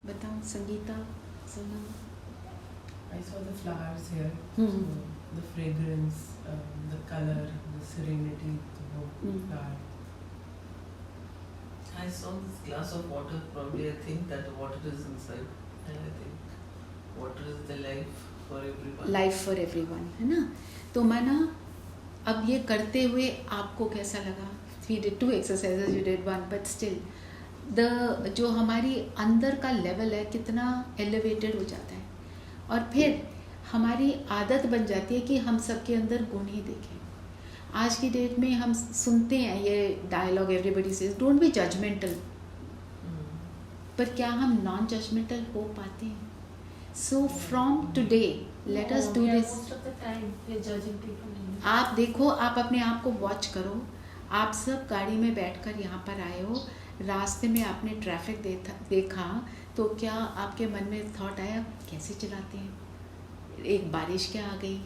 बताओ Sangeeta, Sonam. I saw the flowers here, Hmm. so the fragrance, the color, the serenity, the whole flower. I saw this glass of water. Probably I think that water is inside, and I think water is the life for everyone. Life for everyone, है ना? तो मैं ना अब ये करते हुए आपको कैसा लगा? We did 2 exercises, you did 1, but still the जो हमारी अंदर का लेवल है कितना एलिवेटेड हो जाता है, और फिर हमारी आदत बन जाती है कि हम सबके अंदर गुण ही देखें. आज की डेट में हम सुनते हैं ये dialogue, everybody says don't be judgemental, पर क्या हम नॉन जजमेंटल हो पाते हैं? So from today let us do this. Most of the time we are judging people. आप देखो, आप अपने आप को वॉच करो. आप सब गाड़ी में बैठकर यहाँ पर आए हो, रास्ते में आपने ट्रैफिक देखा तो क्या आपके मन में थॉट आया कैसे चलाते हैं? एक बारिश क्या आ गई?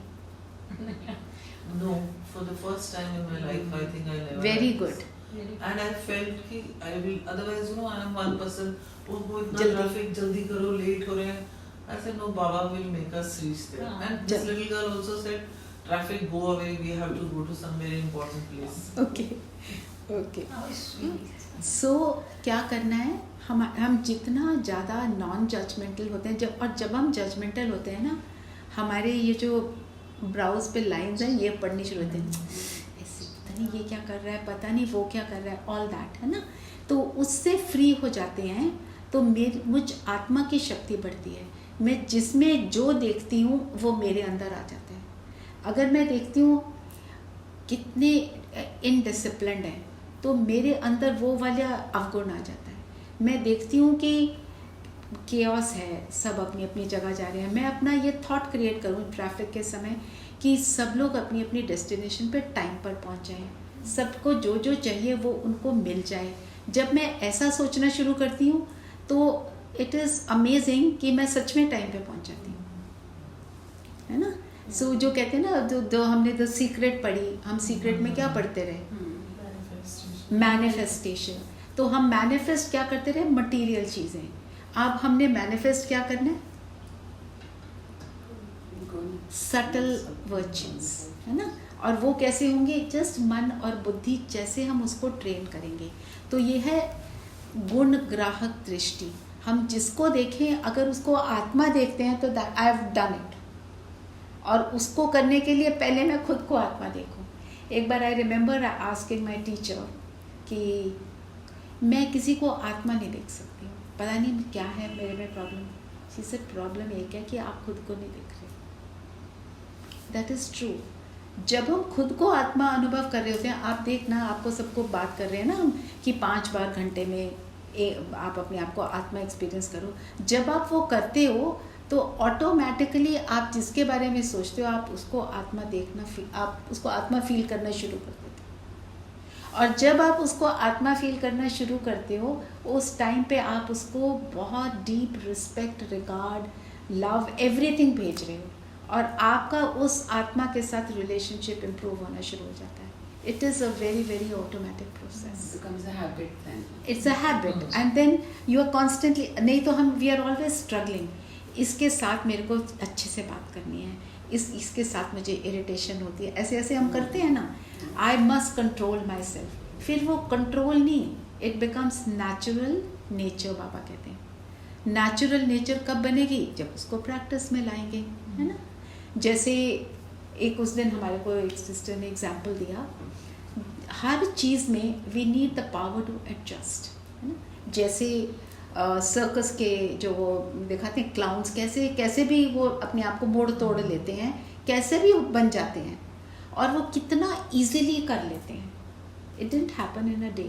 No, for the first time in my life, I think I never. Very had good. this. And I felt कि I will. Otherwise, I am one person. Oh, इतना जल्दी. traffic, जल्दी करो, late हो रहे हैं. I said no, Baba will make us reach there. And this जल्दी. little girl also said, traffic go away. We have to go to some very important place. Okay okay. How sweet. सो क्या करना है? हम जितना ज़्यादा non judgemental होते हैं, जब हम जजमेंटल होते हैं ना, हमारे ये जो ब्राउज पे लाइंस हैं ये पढ़नी शुरू होती हैं. ऐसे पता नहीं ये क्या कर रहा है, पता नहीं वो क्या कर रहा है, ऑल दैट, है ना? तो उससे फ्री हो जाते हैं तो मुझ आत्मा की शक्ति बढ़ती है. मैं जिसमें जो देखती हूँ वो मेरे अंदर आ जाता है. अगर मैं देखती हूँ कितने इनडिसिप्लिन्ड है तो मेरे अंदर वो वाला अवगुण आ जाता है. मैं देखती हूँ कि केओस है, सब अपनी अपनी जगह जा रहे हैं, मैं अपना ये थॉट क्रिएट करूँ ट्रैफिक के समय कि सब लोग अपनी अपनी डेस्टिनेशन पे टाइम पर पहुँच जाएं, सबको जो जो चाहिए वो उनको मिल जाए. जब मैं ऐसा सोचना शुरू करती हूँ तो इट इज़ अमेजिंग कि मैं सच में टाइम पे पहुँच जाती हूँ, है ना? सो जो कहते हैं ना, जो हमने द सीक्रेट पढ़ी, हम सीक्रेट में क्या पढ़ते रहे? मैनिफेस्टेशन. तो हम मैनिफेस्ट क्या करते रहे? मटेरियल चीज़ें. अब हमने मैनिफेस्ट क्या करना है? सटल वर्च्यूज, है ना? और वो कैसे होंगे? जस्ट मन और बुद्धि जैसे हम उसको ट्रेन करेंगे. तो ये है गुण ग्राहक दृष्टि. हम जिसको देखें, अगर उसको आत्मा देखते हैं तो that I have done it. और उसको करने के लिए पहले मैं खुद को आत्मा देखूं. एक बार I remember asking my teacher कि मैं किसी को आत्मा नहीं देख सकती हूँ, पता नहीं क्या है मेरे में प्रॉब्लम. शी सेड प्रॉब्लम एक है कि आप खुद को नहीं देख रहे. That is true. जब हम खुद को आत्मा अनुभव कर रहे होते हैं, आप देखना, आपको सबको बात कर रहे हैं ना हम कि 5 बार घंटे में आप अपने आप को आत्मा एक्सपीरियंस करो. जब आप वो करते हो तो ऑटोमेटिकली आप जिसके बारे में सोचते हो आप उसको आत्मा देखना, आप उसको आत्मा फील करना शुरू कर देते हो. और जब आप उसको आत्मा फील करना शुरू करते हो, उस टाइम पे आप उसको बहुत deep respect, regard, love, everything भेज रहे हो, और आपका उस आत्मा के साथ रिलेशनशिप इम्प्रूव होना शुरू हो जाता है. It is a very very automatic process. becomes a habit then. It's a habit and then you are constantly. नहीं तो हम वी आर ऑलवेज स्ट्रगलिंग. इसके साथ मेरे को अच्छे से बात करनी है, इसके साथ मुझे इरिटेशन होती है, ऐसे ऐसे हम करते हैं ना. I must control my self. फिर वो कंट्रोल नहीं, इट बिकम्स नेचुरल नेचर. बाबा कहते हैं नेचुरल नेचर कब बनेगी? जब उसको प्रैक्टिस में लाएंगे, है ना? जैसे एक उस दिन हमारे को एक सिस्टर ने एग्जाम्पल दिया, हर चीज़ में we need the power to adjust, है ना? जैसे सर्कस के जो वो दिखाते हैं क्लाउन्स, कैसे कैसे भी वो अपने आप को मोड़ तोड़ लेते हैं, कैसे भी बन जाते हैं, और वो कितना इजीली कर लेते हैं. It didn't happen in a day.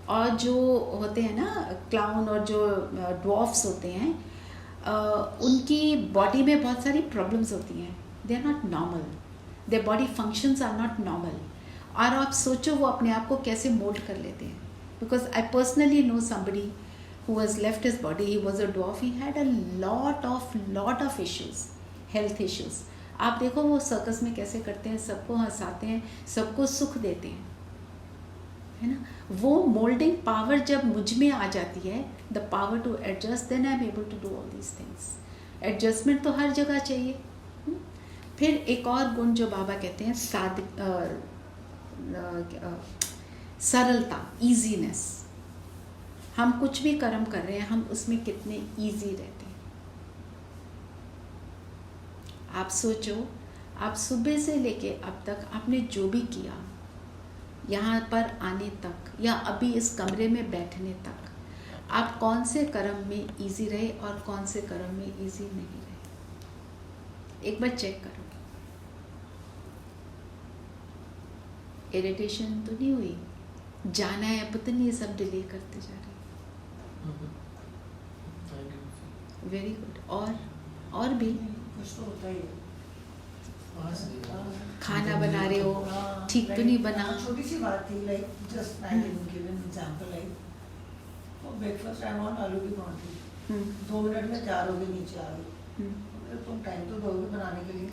और जो होते हैं ना क्लाउन और जो ड्वार्फ्स होते हैं, उनकी बॉडी में बहुत सारी प्रॉब्लम्स होती हैं. They are not normal, their body functions are not normal. और आप सोचो वो अपने आप को कैसे मोल्ड कर लेते हैं. Because I personally know somebody who has left his body. He was a dwarf. He had a lot of issues, health issues. आप देखो वो सर्कस में कैसे करते हैं, सबको हंसाते हैं, सबको सुख देते हैं, है ना? वो मोल्डिंग पावर जब मुझ में आ जाती है the power to adjust, then I am able to do all these things. Adjustment तो हर जगह चाहिए. फिर एक और गुण जो बाबा कहते हैं सरलता, ईजीनेस. हम कुछ भी कर्म कर रहे हैं, हम उसमें कितने ईजी रहते हैं. आप सोचो, आप सुबह से लेके अब तक आपने जो भी किया, यहाँ पर आने तक या अभी इस कमरे में बैठने तक, आप कौन से कर्म में इजी रहे और कौन से कर्म में इजी नहीं रहे. एक बार चेक करो. इरिटेशन तो नहीं हुई? जाना है पता नहीं, ये सब डिले करते जा रहे हैं. Very good. और भी कुछ तो होता ही है. खाना बना रहे हो, ठीक तो नहीं बना. छोटी सी बात थी, like just I can give an example. Like for breakfast I want आलू की परांठे. 2 मिनट में तैयार होके नीचे आ गई. तुम टाइम तो दोगे बनाने के लिए.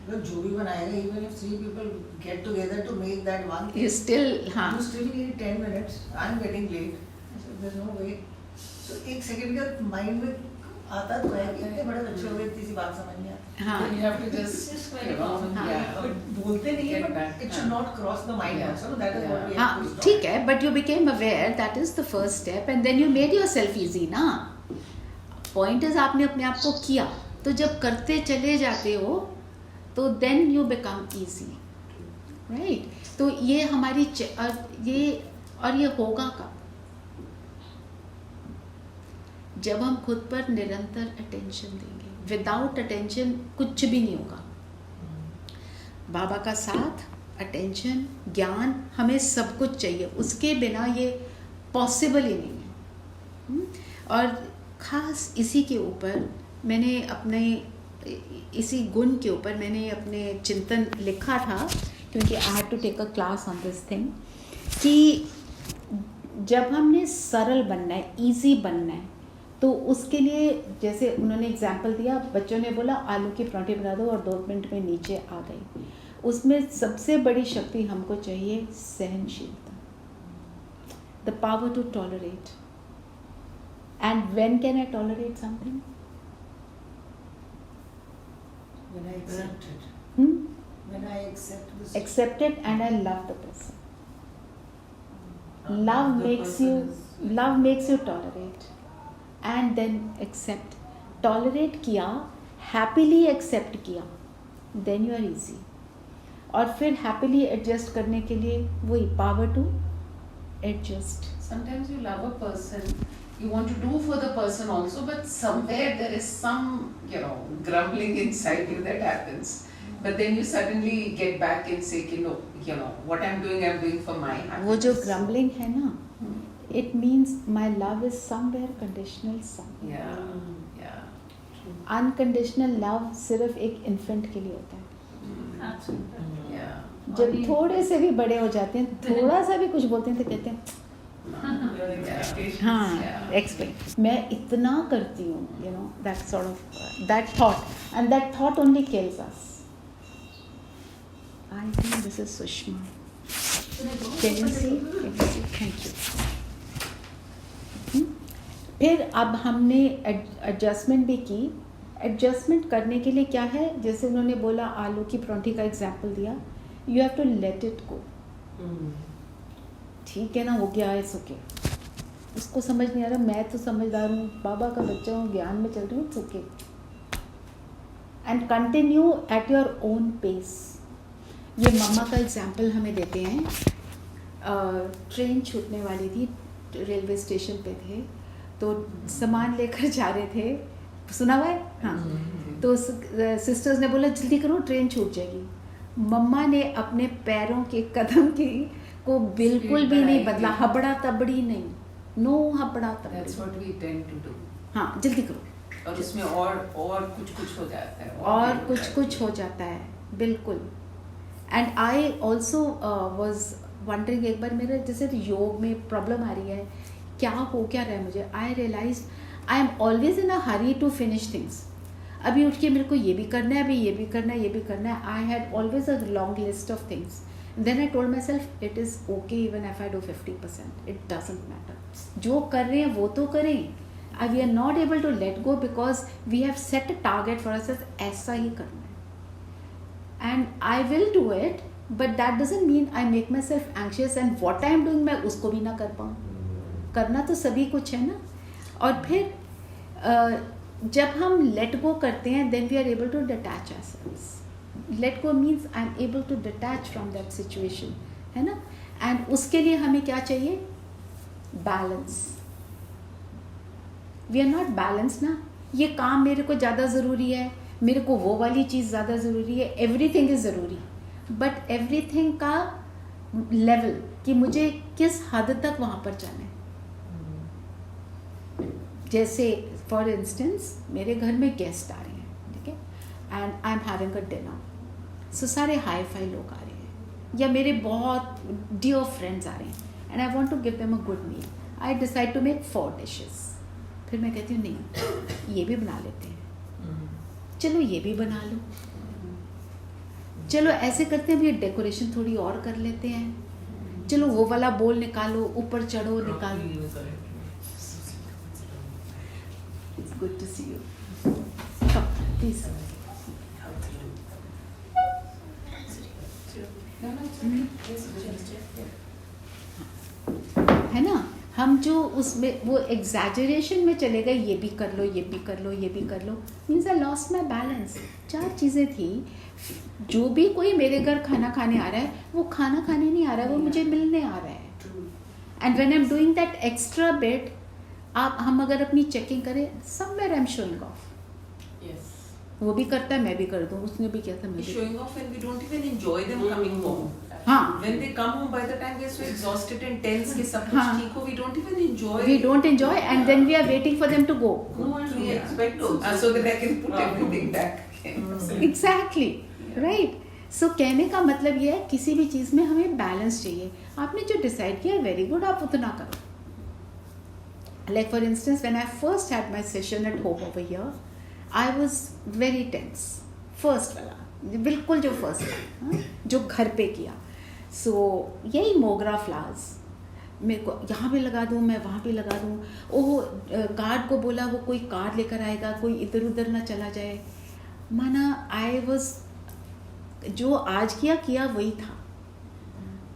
मतलब जो भी बनाएगा, even if 3 people get together to make that one thing, You still, हाँ. you still need 10 minutes. I'm getting late. So there's no way. So एक सेकंड का माइंड में आता तो है कि इतने बड़े बच्चे हो गए, इतनी सी बात समझ नहीं आती. हाँ. You have to just, It's quite you know, common. yeah. But बोलते नहीं है, Get but back. it should not cross the mind Yeah. also. That is what we have हाँ to stop. ठीक है, but you became aware, that is the first step, and then you made yourself easy ना. Point is आपने अपने आप को किया, तो जब करते चले जाते हो तो then you become easy, right. तो ये हमारी ये होगा कब? जब हम खुद पर निरंतर अटेंशन देंगे. विदाउट अटेंशन कुछ भी नहीं होगा. बाबा का साथ, अटेंशन, ज्ञान, हमें सब कुछ चाहिए. उसके बिना ये पॉसिबल ही नहीं है. और ख़ास इसी के ऊपर मैंने अपने इसी गुण के ऊपर मैंने अपने चिंतन लिखा था, क्योंकि I had to take a class on this thing, कि जब हमने सरल बनना है, इजी बनना है, तो उसके लिए जैसे उन्होंने एग्जाम्पल दिया, बच्चों ने बोला आलू की पराठे बना दो और 2 मिनट में नीचे आ गई. उसमें सबसे बड़ी शक्ति हमको चाहिए सहनशीलता, the power to tolerate. And when can I tolerate something? When I accept it. When I accept this. Accept it and I love the person. And Love the makes person you is- love makes you tolerate, and then accept. Tolerate किया, happily accept किया, then you are easy. और फिर happily adjust करने के लिए वही power to adjust. Sometimes you love a person, you want to do for the person also, but somewhere there is some, you know, grumbling inside you that happens. But then you suddenly get back and say, no, you know, what I'm doing for my happiness. वो जो grumbling है ना, it means my love is somewhere conditional somewhere. Yeah, yeah. Unconditional love सिर्फ एक infant के लिए होता है. Absolutely. Yeah. जब थोड़े से भी बड़े हो जाते हैं, थोड़ा सा भी कुछ बोलते हैं तो कहते हैं Your expectations. हाँ, Yeah. एक्सप्लेन. मैं इतना करती हूँ, you know, that sort of that thought, and that thought only kills us. I think this is Sushma. Can you see? Can you see? Thank you. फिर अब हमने एडजस्टमेंट भी की. एडजस्टमेंट करने के लिए क्या है, जैसे उन्होंने बोला आलू की पराठे का एग्जाम्पल दिया, you have to let it go. ठीक है ना, हो गया, इट्स ओके. उसको समझ नहीं आ रहा, मैं तो समझदार हूँ, बाबा का बच्चा हूँ, ज्ञान में चल रही हूँ, it's okay. And continue at your own pace. ये मम्मा का एग्जाम्पल हमें देते हैं. ट्रेन छूटने वाली थी, रेलवे स्टेशन पे थे, तो सामान लेकर जा रहे थे. सुना हुआ है? हाँ. तो सिस्टर्स ने बोला जल्दी करो, ट्रेन छूट जाएगी. मम्मा ने अपने पैरों के कदम की को बिल्कुल भी नहीं बदला, हबड़ा तबड़ी नहीं, no हबड़ा तबड़ी. That's what we tend to do. हाँ, जल्दी करो. और उसमें और कुछ हो जाता है. और भी हो कुछ जाता कुछ हो जाता है, बिल्कुल. And I also was wondering, एक बार मेरे जैसे योग में प्रॉब्लम आ रही है, क्या हो क्या रहा है मुझे. I realise I am always in a hurry to finish things. अभी उठ के मेरे को ये भी करना है, अभी ये भी करना है, ये भी करना है. I had always a long list of things. Then I told myself it is okay even if I do 50%, it doesn't matter. जो कर रहे हैं वो तो करें. We are not able to let go because we have set a target for ourselves, ऐसा ही करना है. And I will do it, but that doesn't mean I make myself anxious and what I am doing मैं उसको भी ना कर पाऊँ. करना तो सभी कुछ है ना. और फिर जब हम let go करते हैं then we are able to detach ourselves. Let go means I am able to detach from that situation, है ना. And उसके लिए हमें क्या चाहिए? Balance. We are not balance ना. ये काम मेरे को ज़्यादा ज़रूरी है, मेरे को वो वाली चीज़ ज़्यादा ज़रूरी है. एवरीथिंग इज़ ज़रूरी, बट एवरीथिंग का लेवल कि मुझे किस हद तक वहाँ पर जाना है. जैसे फॉर इंस्टेंस मेरे घर में गेस्ट आ रहे हैं, ठीक है, and I am having a dinner. So सारे हाई फाई लोग आ रहे हैं, या मेरे बहुत डियर फ्रेंड्स आ रहे हैं and I want to give them a good meal. I decide to make 4 dishes. फिर मैं कहती हूँ नहीं, ये भी बना लेते हैं, चलो ये भी बना लो, चलो ऐसे करते हैं, ये डेकोरेशन थोड़ी और कर लेते हैं, चलो वो वाला बोल निकालो, ऊपर चढ़ो, निकालो. It's good to see you. Please. है ना. हम जो उसमें वो एग्जैजरेशन में चले गए, ये भी कर लो, ये भी कर लो, ये भी कर लो, means I lost my balance. 4 चीज़ें थी. जो भी कोई मेरे घर खाना खाने आ रहा है वो खाना खाने नहीं आ रहा है, वो मुझे मिलने आ रहा है. And when I am doing that extra bit, हम अगर अपनी चेकिंग करें, somewhere I am showing off. वो भी करता है, मैं भी कर दूँ, उसने भी किया था, मैं भी. Showing off when we don't even enjoy them coming home. हाँ. When they come home, by the time we are so exhausted and tense कि सब कुछ हाँ. ठीक हो, we don't even enjoy. We don't enjoy, and then we are waiting for them to go. No, and we expect so that I can put everything back. Exactly, right. So कहने का मतलब ये है, किसी भी चीज़ में हमें बैलेंस चाहिए. आपने जो डिसाइड किया वेरी गुड, आप उतना करो. Like for instance, when I first had my session at home over here, I was very tense. First वाला, बिल्कुल जो फर्स्ट था, जो घर पे किया. सो यही मोगरा फ्लावर्स मेरे को यहाँ पे लगा दूँ, मैं वहाँ पे लगा दूँ. ओह, गार्ड को बोला वो कोई कार लेकर आएगा, कोई इधर उधर ना चला जाए. माना आई वॉज, जो आज किया वही था,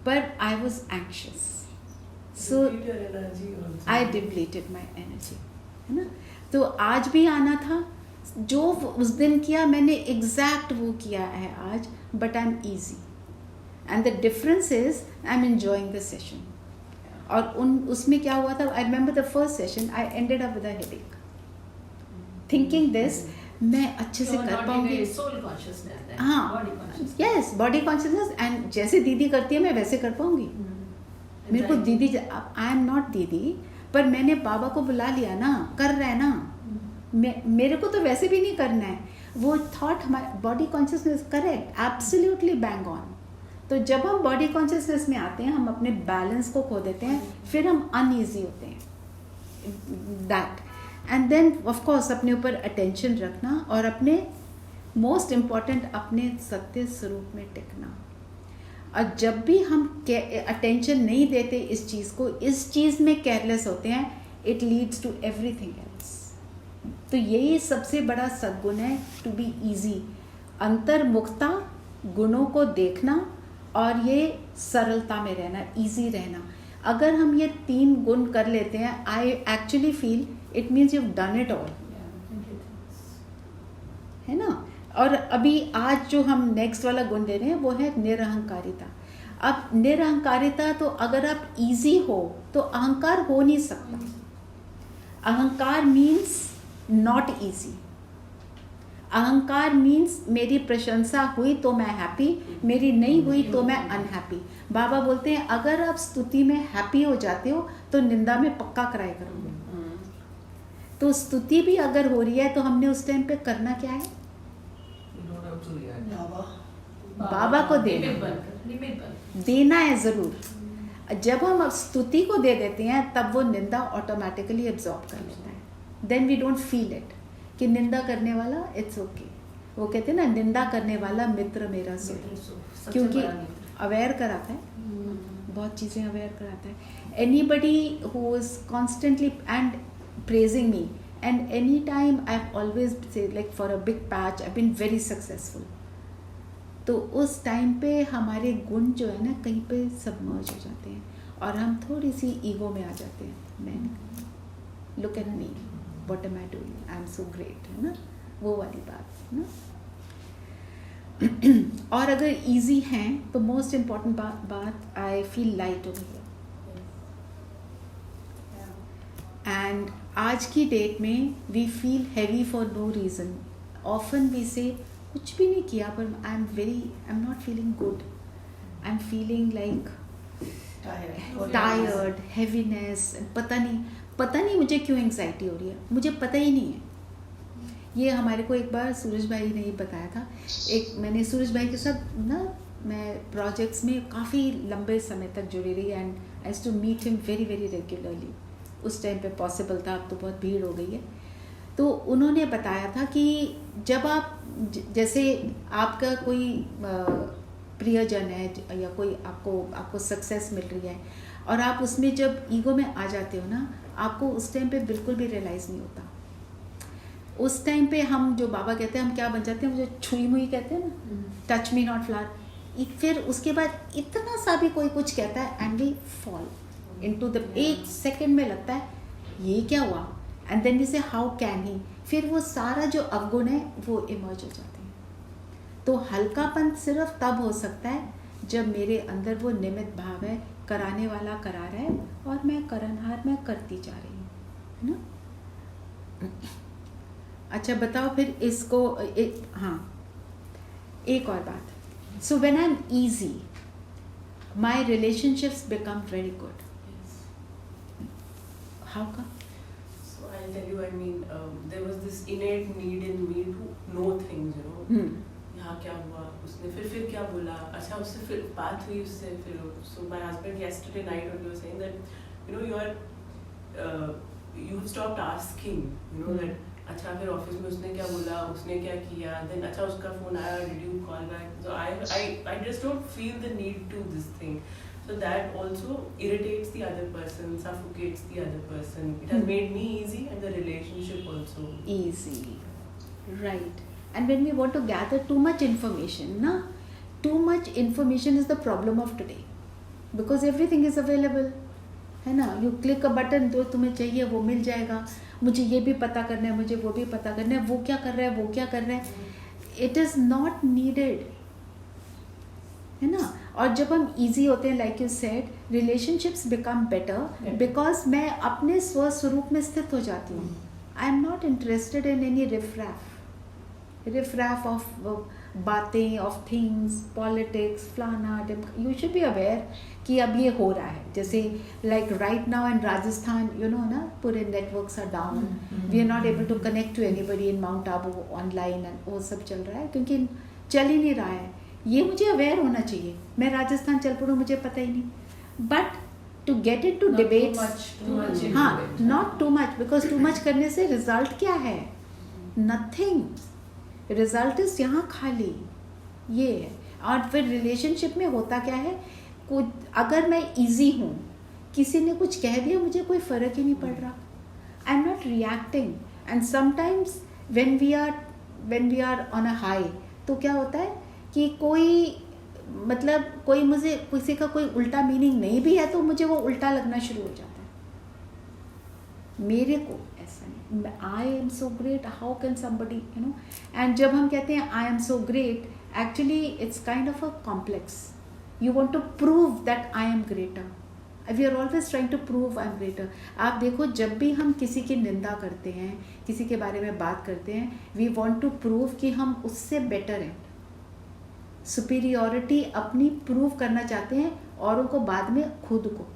पर I was anxious. So I depleted my energy, है ना. तो आज भी आना था, जो उस दिन किया मैंने एग्जैक्ट वो किया है आज, but I am easy. And the difference is I am enjoying the session. और उसमें क्या हुआ था, I remember the first session I ended up with a headache, thinking this मैं अच्छे से कर पाऊंगी. हाँ, यस, बॉडी कॉन्शियसनेस. एंड जैसे दीदी करती है मैं वैसे कर पाऊंगी. मेरे को दीदी, आई एम नॉट दीदी, पर मैंने बाबा को बुला लिया ना, कर रहा है ना. मेरे को तो वैसे भी नहीं करना है. वो थॉट हमारे body consciousness, correct, absolutely bang on. तो जब हम बॉडी कॉन्शियसनेस में आते हैं, हम अपने बैलेंस को खो देते हैं, फिर हम अनईजी होते हैं. That and then of course अपने ऊपर अटेंशन रखना, और अपने मोस्ट इम्पॉर्टेंट अपने सत्य स्वरूप में टिकना. और जब भी हम अटेंशन नहीं देते इस चीज़ को, इस चीज़ में केयरलेस होते हैं, it leads to everything else. तो यही सबसे बड़ा सद्गुण है, टू बी ईजी. अंतर्मुखता, गुणों को देखना, और ये सरलता में रहना, ईजी रहना. अगर हम ये 3 गुण कर लेते हैं, I actually feel it means you done it all, है ना. और अभी आज जो हम नेक्स्ट वाला गुण ले रहे हैं वो है निरहंकारिता. अब निरहंकारिता, तो अगर आप ईजी हो तो अहंकार हो नहीं सकता. अहंकार मीन्स नॉट ईजी. अहंकार मीन्स मेरी प्रशंसा हुई तो मैं हैप्पी, मेरी नहीं हुई तो मैं अनहैप्पी. बाबा बोलते हैं अगर आप स्तुति में हैप्पी हो जाते हो तो निंदा में पक्का कराया करोगे. तो स्तुति भी अगर हो रही है तो हमने उस टाइम पे करना क्या है, बाबा को देना है ज़रूर. जब हम स्तुति को दे देते हैं तब वो निंदा ऑटोमेटिकली एब्जॉर्ब कर लेता है. Then we don't feel it कि निंदा करने वाला, इट्स ओके. वो कहते हैं ना, निंदा करने वाला मित्र मेरा सो, क्योंकि अवेयर कराता है. बहुत चीज़ें अवेयर कराता है. Anybody who is constantly and praising me, and any time I've always said like for a big patch I've been very successful. तो उस टाइम पे हमारे गुण जो है ना कहीं पे सबमर्ज हो जाते हैं और हम थोड़ी सी ईगो में आ जाते हैं. मैं look at me, what am I doing, I am so great, है ना, वो वाली बात है ना. और अगर इजी हैं तो मोस्ट इम्पॉर्टेंट बात I feel light over here. And आज की डेट में we feel heavy for no reason. Often we say कुछ भी नहीं किया पर I am not feeling good, I am feeling like tired, heaviness. पता नहीं मुझे क्यों एंग्जाइटी हो रही है, मुझे पता ही नहीं है. ये हमारे को एक बार सूरज भाई ने ही बताया था. मैंने सूरज भाई के साथ ना मैं प्रोजेक्ट्स में काफ़ी लंबे समय तक जुड़ी रही and I used to meet him very very regularly. उस टाइम पे पॉसिबल था, अब तो बहुत भीड़ हो गई है. तो उन्होंने बताया था कि जब आप जैसे आपका कोई प्रियजन है या कोई आपको सक्सेस मिल रही है और आप उसमें जब ईगो में आ जाते हो ना, आपको उस टाइम पे बिल्कुल भी रियलाइज़ नहीं होता. उस टाइम पे हम जो बाबा कहते हैं हम क्या बन जाते हैं, जो छुई मुई कहते हैं ना, टच मी नॉट फ्लावर. फिर उसके बाद इतना सा भी कोई कुछ कहता है and we fall into the, एक सेकंड में लगता है ये क्या हुआ, and then we say how can he. फिर वो सारा जो अवगुण है वो इमर्ज हो जाते हैं. तो हल्कापन सिर्फ तब हो सकता है जब मेरे अंदर वो निमित्त भाव है, कराने वाला करा रहा है और मैं करनहार मैं करती जा रही हूँ, है ना. अच्छा बताओ फिर इसको हाँ एक और बात. सो when I M easy my relationships become very good. How come? So I'll tell you, I mean, there was this innate need in me to know things, you know. यहाँ क्या हुआ, उसने फिर क्या बोला, अच्छा उससे फिर बात हुई उससे फिर. So my husband yesterday night when he was saying that, you know, you have stopped asking, you know, that अच्छा फिर ऑफिस में उसने क्या बोला, उसने क्या किया, then अच्छा उसका फोन आया, did you call back? So I just don't feel the need to this thing. So that also irritates the other person, suffocates the other person. It has made me easy and the relationship also easy. Right. And when we want to gather too much information, na, too much information is the problem of today. Because everything is available. है ना, you click a button, जो तुम्हें चाहिए वो मिल जाएगा. मुझे ये भी पता करना है, मुझे वो भी पता करना है, वो क्या कर रहा है, वो क्या कर रहा है. It is not needed. है ना. और जब हम इजी होते हैं like you said, relationships become better because मैं अपने स्वस्वरूप में स्थित हो जाती हूँ. I am not interested in any riffraff of बातें, ऑफ थिंग्स, पॉलिटिक्स, फलाना. यू शुड बी अवेयर कि अब ये हो रहा है. जैसे like right now in Rajasthan, you know ना, पूरे networks are down, we are not able to connect to anybody in Mount Abu online, and वो सब चल रहा है क्योंकि चल ही नहीं रहा है. ये मुझे अवेयर होना चाहिए. मैं राजस्थान चल पड़ूँ, मुझे पता ही नहीं. But to get it to debate, हाँ, not too much, because too much करने से रिजल्ट क्या है, नथिंग. रिजल्ट इज यहाँ खाली ये है. और फिर रिलेशनशिप में होता क्या है, कुछ अगर मैं इजी हूँ, किसी ने कुछ कह दिया, मुझे कोई फ़र्क ही नहीं पड़ रहा. I am not reacting. And sometimes when we are on a high, तो क्या होता है कि कोई मुझे किसी का कोई उल्टा मीनिंग नहीं भी है तो मुझे वो उल्टा लगना शुरू हो जाता है. मेरे को ऐसा नहीं, I am so great, how can somebody, you know. And जब हम कहते हैं I am so great, actually it's kind of a complex. You want to prove that I am greater. We are always trying to prove I am greater. आप देखो, जब भी हम किसी की निंदा करते हैं, किसी के बारे में बात करते हैं, वी वॉन्ट टू प्रूव कि हम उससे बेटर हैं. सुपीरियॉरिटी अपनी प्रूव करना चाहते हैं, औरों को बाद में खुद को.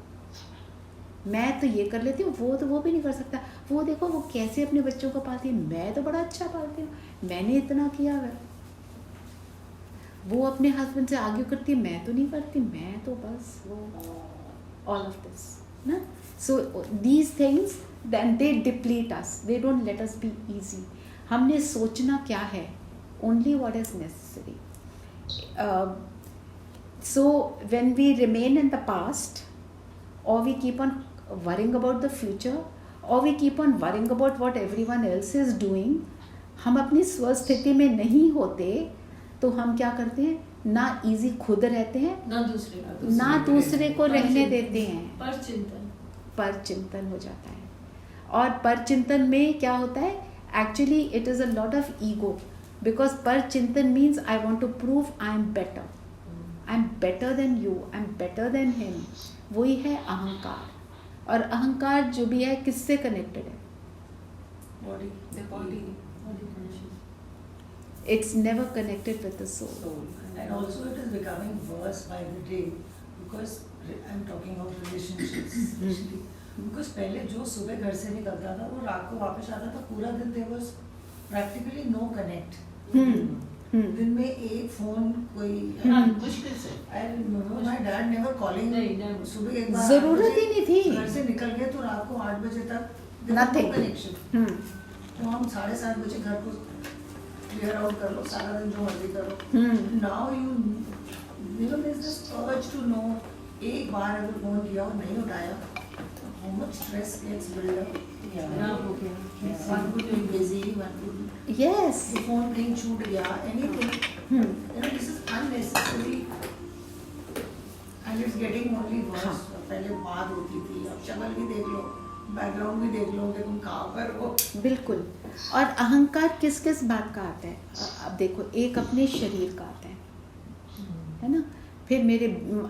मैं तो ये कर लेती हूँ, वो तो वो भी नहीं कर सकता. वो देखो वो कैसे अपने बच्चों को पालती है, मैं तो बड़ा अच्छा पालती हूँ, मैंने इतना किया है. वो अपने हस्बैंड से आर्ग्यू करती है, मैं तो नहीं करती, मैं तो बस वो ऑल ऑफ दिस ना. So these things then they deplete us, they don't let us be easy. हमने सोचना क्या है, only what is necessary. So when we remain in the past, or we keep on worrying about the future, or we keep on worrying about what everyone else is doing, हम अपनी स्वस्थिति में नहीं होते तो हम क्या करते हैं, ना इजी खुद रहते हैं, ना दूसरे का, ना दूसरे को रहने देते हैं, पर चिंतन चिंतन हो जाता है. और पर चिंतन में क्या होता है, actually it is a lot of ego, because पर चिंतन means I want to prove I am better than you, I am better than him. वही है अहंकार. और अहंकार जो भी है किससे कनेक्टेड है, body The body. It's never connected with the soul. Soul. and also it is becoming worse by the day because I'm talking of relationships especially because पहले जो सुबह घर से निकलता था वो रात को वापस आता था, पूरा दिन there was practically no connect. दिन में एक फोन कोई मुश्किल से. I remember my dad never calling. नहीं, never. सुबह एक बार जरूरत ही नहीं थी. घर से निकल गए तो रात को 8 बजे तक there was Nothing. no connection. तो हम 7:30 बजे घर को क्लियर आउट कर लो, सारा दिन जो मर्जी करो. Now you know there's this urge to know. एक बार अगर फोन किया और नहीं उठाया, how much stress gets built up. ना हो गया. One could be busy, one could be yes. phone ring छूट गया, anything. You know this is unnecessary and it's getting only worse. पहले बात होती थी, अब शक्ल भी देख लो, बैकग्राउंड भी देख लो कि तुम कहाँ पर हो. बिल्कुल. और अहंकार किस किस बात का आता है, अब देखो, एक अपने शरीर का आता है ना, फिर मेरे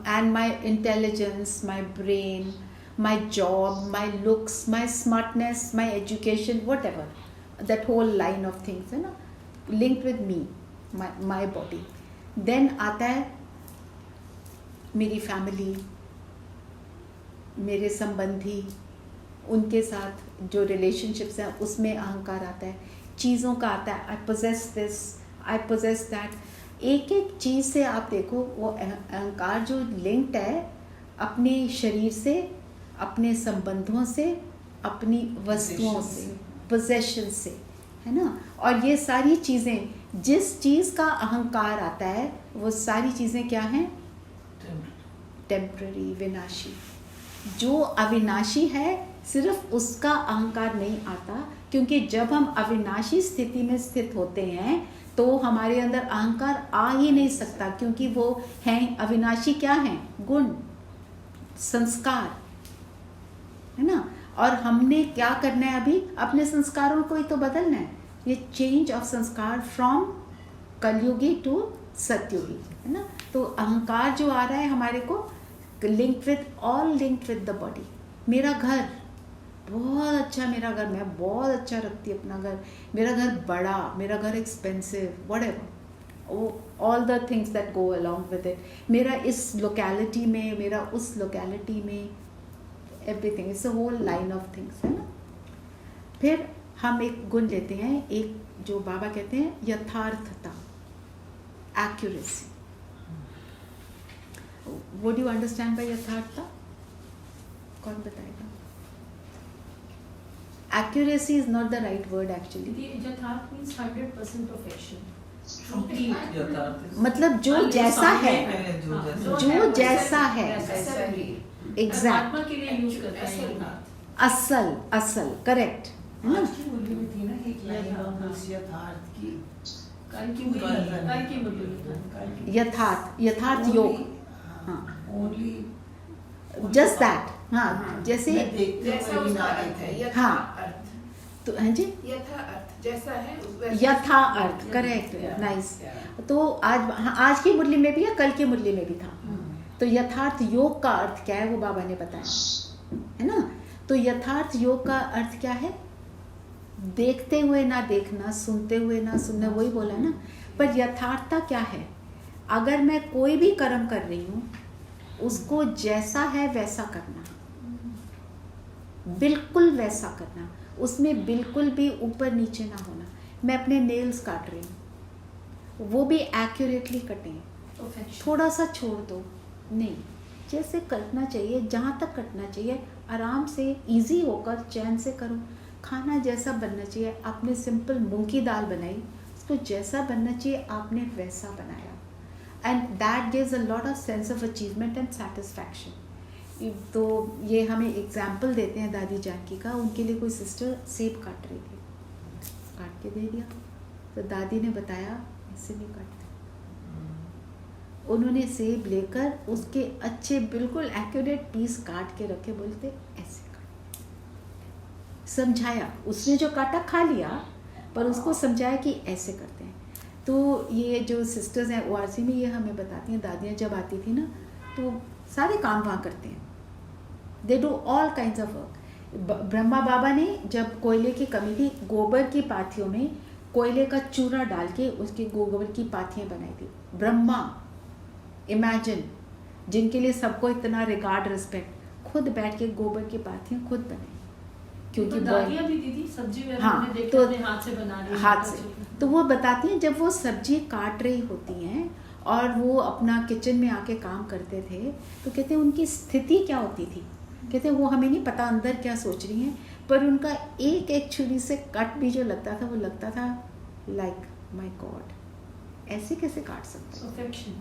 and my intelligence, my brain, my job, my looks, my smartness, my education, whatever, that whole line of things है ना, linked with me, my body. Then आता है मेरी फैमिली, मेरे संबंधी, उनके साथ जो रिलेशनशिप्स हैं उसमें अहंकार आता है. चीज़ों का आता है, आई poses this, I poses that. एक एक चीज़ से आप देखो वो अहंकार जो लिंक्ड है अपने शरीर से, अपने संबंधों से, अपनी वस्तुओं से, पोजेशन से, है ना. और ये सारी चीज़ें, जिस चीज़ का अहंकार आता है वो सारी चीज़ें क्या हैं, टेम्पररी, विनाशी. जो अविनाशी है सिर्फ उसका अहंकार नहीं आता, क्योंकि जब हम अविनाशी स्थिति में स्थित होते हैं तो हमारे अंदर अहंकार आ ही नहीं सकता, क्योंकि वो हैं अविनाशी. क्या हैं, गुण, संस्कार, है ना. और हमने क्या करना है अभी, अपने संस्कारों को ही तो बदलना है. ये चेंज ऑफ संस्कार फ्रॉम कलयुगी टू सतयुगी, है ना. तो अहंकार जो आ रहा है हमारे को linked with, all linked with the body. मेरा घर बहुत अच्छा, मेरा घर, मैं बहुत अच्छा रखती हूँ अपना घर, मेरा घर बड़ा, मेरा घर expensive, whatever, all the things that go along with it. मेरा इस लोकेलिटी में, मेरा उस लोकेलिटी में, everything, it's a whole line of things, है ना. फिर हम एक गुण लेते हैं, एक जो बाबा कहते हैं यथार्थता, accuracy. What do you understand by यथार्थता, कौन बताएगा. Accuracy is not the right word actually. The यथार्थ means 100% perfection. Complete. मतलब जो जैसा है, जो जैसा है, एग्जैक्ट, आत्मा के लिए यूज करता है यथार्थ. असल, असल, करेक्ट, है ना. आज की मुरली में थी ना एक लाइन ऑफ उस यथार्थ की, कल की मुरली में यथार्थ, यथार्थ योग, हाँ, ओनली जस्ट दैट. हाँ, जैसे जैसा उसका अर्थ है, हाँ, तो हाँ जी, यथा अर्थ जैसा है यथा अर्थ, करेक्ट, नाइस. तो आज, हाँ, आज की मुरली में भी है, कल की मुरली में भी था. तो यथार्थ योग का अर्थ क्या है वो बाबा ने बताया, है ना. तो यथार्थ योग का अर्थ क्या है, देखते हुए ना देखना, सुनते हुए ना सुनना, वही बोला ना. पर यथार्थता क्या है, अगर मैं कोई भी कर्म कर रही हूँ उसको जैसा है वैसा करना, बिल्कुल वैसा करना, उसमें बिल्कुल भी ऊपर नीचे ना होना. मैं अपने नेल्स काट रही हूँ, वो भी एक्यूरेटली कटें, थोड़ा सा छोड़ दो, नहीं, जैसे कटना चाहिए, जहाँ तक कटना चाहिए, आराम से, इजी होकर, चैन से करो. खाना जैसा बनना चाहिए, आपने सिंपल मूंग की दाल बनाई, उसको जैसा बनना चाहिए आपने वैसा बनाया. And that gives a lot of sense of achievement and satisfaction. तो ये हमें एग्जाम्पल देते हैं दादी जानकी का। उनके लिए कोई सिस्टर सेब काट रही थी, काट के दे दिया, तो दादी ने बताया ऐसे नहीं काटते। उन्होंने सेब लेकर उसके अच्छे बिल्कुल एक्यूरेट पीस काट के रखे, बोलते ऐसे काट, समझाया। उसने जो काटा खा लिया, पर उसको समझाया कि ऐसे करते हैं। तो ये जो सिस्टर्स हैं ORC में, ये हमें बताती हैं, दादियाँ जब आती थी ना तो सारे काम वहाँ करते हैं, they do all kinds of work. Brahma Baba ने जब कोयले की कमी थी, गोबर की पाथियों में कोयले का चूरा डाल के उसके गोबर की पाथियाँ बनाई थी। ब्रह्मा, इमेजिन, जिनके लिए सबको इतना रिगार्ड रिस्पेक्ट, खुद बैठ के गोबर की पाथियाँ खुद बनाई, क्योंकि दादियाँ भी दीदी सब्जी हाँ, मैंने देखा तो अपने हाथ से बना रही हैं, हाथ से। तो वो बताती हैं जब वो सब्जी काट रही होती हैं और वो अपना किचन में आके काम करते थे, तो कहते हैं उनकी स्थिति क्या होती थी। कहते हैं वो हमें नहीं पता अंदर क्या सोच रही हैं, पर उनका एक एक छुरी से कट भी जो लगता था, वो लगता था लाइक माय गॉड, ऐसे कैसे काट सकते हैं, परफेक्शन,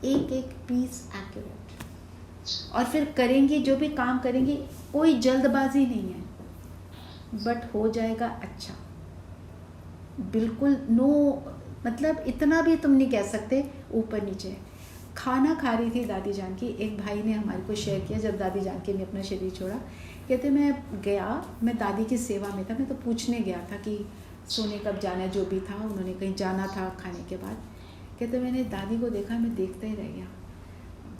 एक एक पीस एक्यूरेट। और फिर करेंगे, जो भी काम करेंगे, कोई जल्दबाजी नहीं है, बट हो जाएगा अच्छा, बिल्कुल नो, मतलब इतना भी तुम नहीं कह सकते ऊपर नीचे। खाना खा रही थी दादी जानकी, एक भाई ने हमारे को शेयर किया जब दादी जानकी ने अपना शरीर छोड़ा। कहते मैं दादी की सेवा में था, मैं तो पूछने गया था कि सोने कब जाना, जो भी था, उन्होंने कहीं जाना था खाने के बाद। कहते मैंने दादी को देखा, मैं देखता ही रह गया।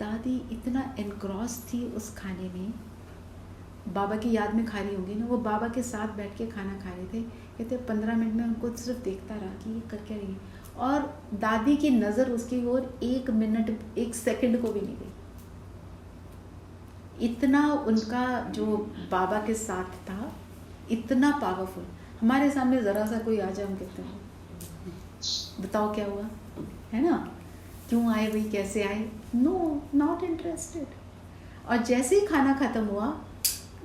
दादी इतना एनग्रॉस थी उस खाने में, बाबा की याद में खा रही होंगी ना, वो बाबा के साथ बैठ के खाना खा रहे थे। कहते 15 मिनट में उनको सिर्फ देखता रहा कि ये कर क्या रही है, और दादी की नज़र उसकी ओर 1 मिनट 1 सेकंड को भी नहीं गई। इतना उनका जो बाबा के साथ था, इतना पावरफुल। हमारे सामने ज़रा सा कोई आ जाए, हम कहते हैं बताओ क्या हुआ, है ना, क्यों आए भाई, कैसे आए, नो, नॉट इंटरेस्टेड। और जैसे ही खाना ख़त्म हुआ,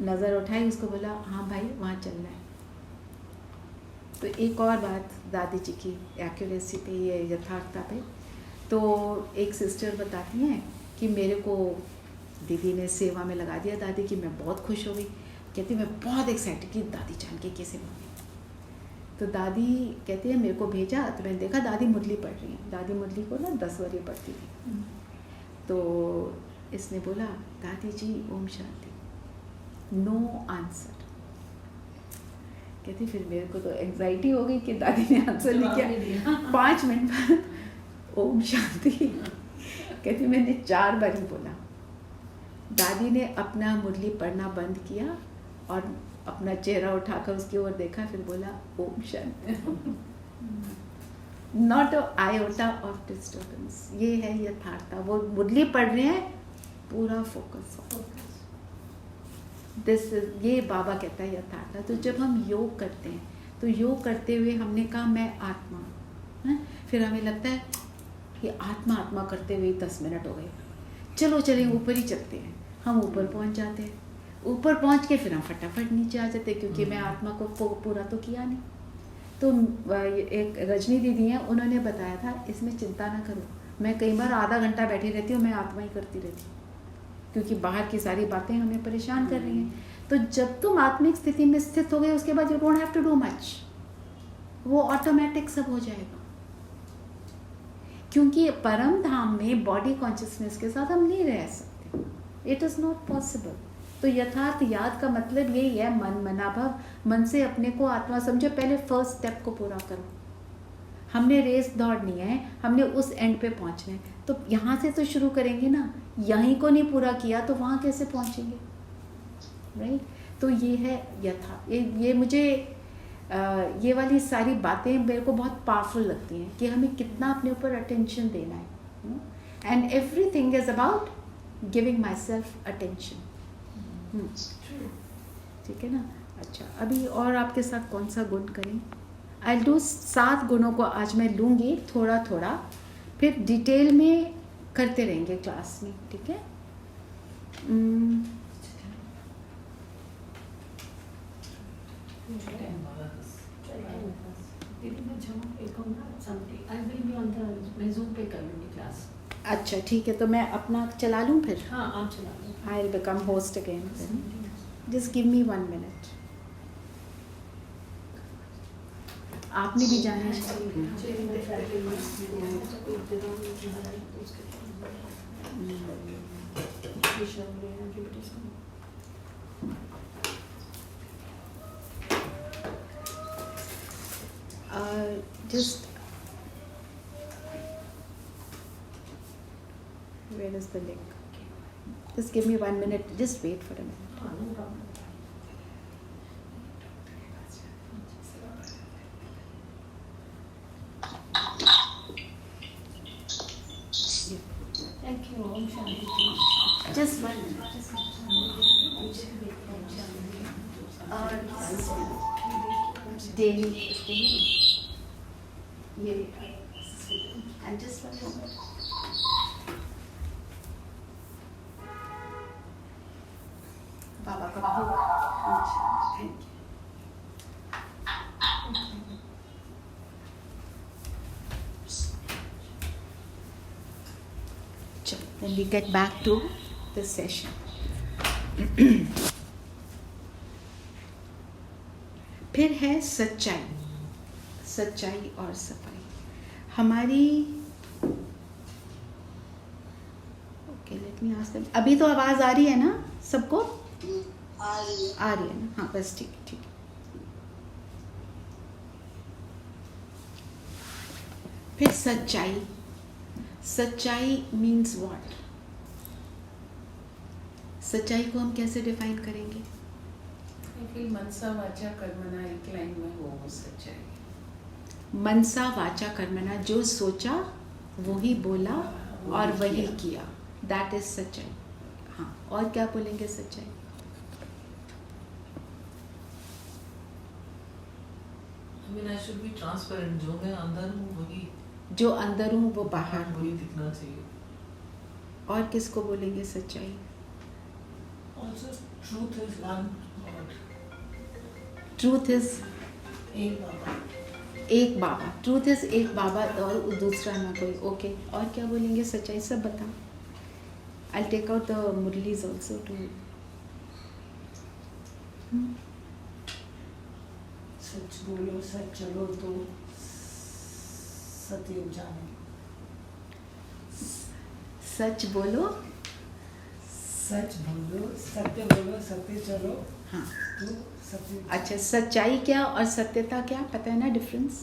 नज़र उठाई, उसको बोला हाँ भाई वहाँ चलना है। तो एक और बात दादी जी की एक्यूरेसी पे, ये यथार्थता पे, तो एक सिस्टर बताती हैं कि मेरे को दीदी ने सेवा में लगा दिया दादी की, मैं बहुत खुश हो गई। कहती मैं बहुत एक्साइटेड कि दादी जानकी की सेवा में। तो दादी कहती है मेरे को भेजा, तो मैंने देखा दादी मुरली पढ़ रही हैं। दादी मुरली को ना 10 बार पढ़ती थी। तो इसने बोला दादी जी ओम शांति, नो आंसर। कहती फिर मेरे को तो एंग्जाइटी हो गई कि दादी ने आंसर नहीं किया। 5 मिनट बाद ओम शांति। कहती मैंने 4 बार ही बोला। दादी ने अपना मुरली पढ़ना बंद किया और अपना चेहरा उठाकर उसकी ओर देखा, फिर बोला ओम शांति। Not iota of disturbance. ये है यथार्थता। वो मुरली पढ़ रहे हैं, पूरा फोकस। दिस इज, ये बाबा कहता है यथार्थता। तो जब हम योग करते हैं, तो योग करते हुए हमने कहा मैं आत्मा, है? फिर हमें लगता है कि आत्मा आत्मा करते हुए 10 मिनट हो गए, चलो चले ऊपर ही चलते हैं। हम ऊपर पहुंच जाते हैं। ऊपर पहुंच के फिर हम फटाफट नीचे आ जाते हैं, क्योंकि मैं आत्मा को पूरा तो किया नहीं। तो एक रजनी दीदी हैं, उन्होंने बताया था इसमें चिंता ना करो, मैं कई बार आधा घंटा बैठी रहती हूँ, मैं आत्मा ही करती रहती हूँ, क्योंकि बाहर की सारी बातें हमें परेशान कर रही हैं। तो जब तुम आत्मिक स्थिति में स्थित हो गए, उसके बाद you don't have to do much, वो ऑटोमेटिक सब हो जाएगा। क्योंकि परम धाम में बॉडी कॉन्शियसनेस के साथ हम नहीं रह सकते, इट इज़ नॉट पॉसिबल। तो यथार्थ याद का मतलब यही है, मन मनाभव, मन से अपने को आत्मा समझो। पहले फर्स्ट स्टेप को पूरा करो। हमने रेस दौड़नी है, हमने उस एंड पे पहुंचना है, तो यहाँ से तो शुरू करेंगे ना। यहीं को नहीं पूरा किया तो वहाँ कैसे पहुँचेंगे, राइट? तो ये है ये मुझे ये वाली सारी बातें मेरे को बहुत पावरफुल लगती हैं कि हमें कितना अपने ऊपर अटेंशन देना है। And everything is about giving my self attention. ठीक है ना? अच्छा, अभी और आपके साथ कौन सा गुण करें? आई डू 7 गुणों को आज मैं लूँगी थोड़ा थोड़ा, फिर डिटेल में करते रहेंगे क्लास में, ठीक है? दीदी मैं जाऊँ, एक ना something, I will be on the, मैं Zoom पे कर लूँगी क्लास। अच्छा ठीक है, तो मैं अपना चला लूँ फिर. हाँ आप चला लो. I will become host again. Just give me 1 minute. आपने भी जाना है. Just where is the link? Just give me 1 minute. Just wait for a minute. Thank you. Om Shanti. Just 1 minute. Daily. And just 1 minute. बाबा का भोग. Thank you. Then we get back to the session. फिर है सच्चाई. सच्चाई और सफाई हमारी. Okay, let me ask them. अभी तो आवाज आ रही है ना सबको? आ रही है ना? हाँ बस ठीक है, ठीक है. फिर सच्चाई. सच्चाई मीन्स व्हाट? सच्चाई को हम कैसे डिफाइन करेंगे? I feel मनसा वाचा कर्मणा एक लाइन में वो सच्चाई. मनसा वाचा कर्मणा, जो सोचा वही बोला और वही किया, दैट इज सच्चाई. हाँ, और क्या बोलेंगे सच्चाई? I mean, I should be transparent. जो मैं अंदर हूँ वही, जो अंदर हूँ वो बाहर हूँ. वही दिखना चाहिए. और किसको बोलेंगे सच्चाई? Also, truth is one God. Truth is एक बाबा. एक बाबा. ट्रूथ इज एक बाबा और दूसरा ना कोई. ओके, और क्या बोलेंगे सच्चाई? सब बताओ. I take out the Murlis also too. सच बोलो, सच चलो तो सतयुग जाने. सच बोलो. सच बोलो, सत्य बोलो, सत्य चलो हाँ, तो सतयुग. अच्छा. सच्चाई क्या और सत्यता क्या, पता है ना डिफरेंस?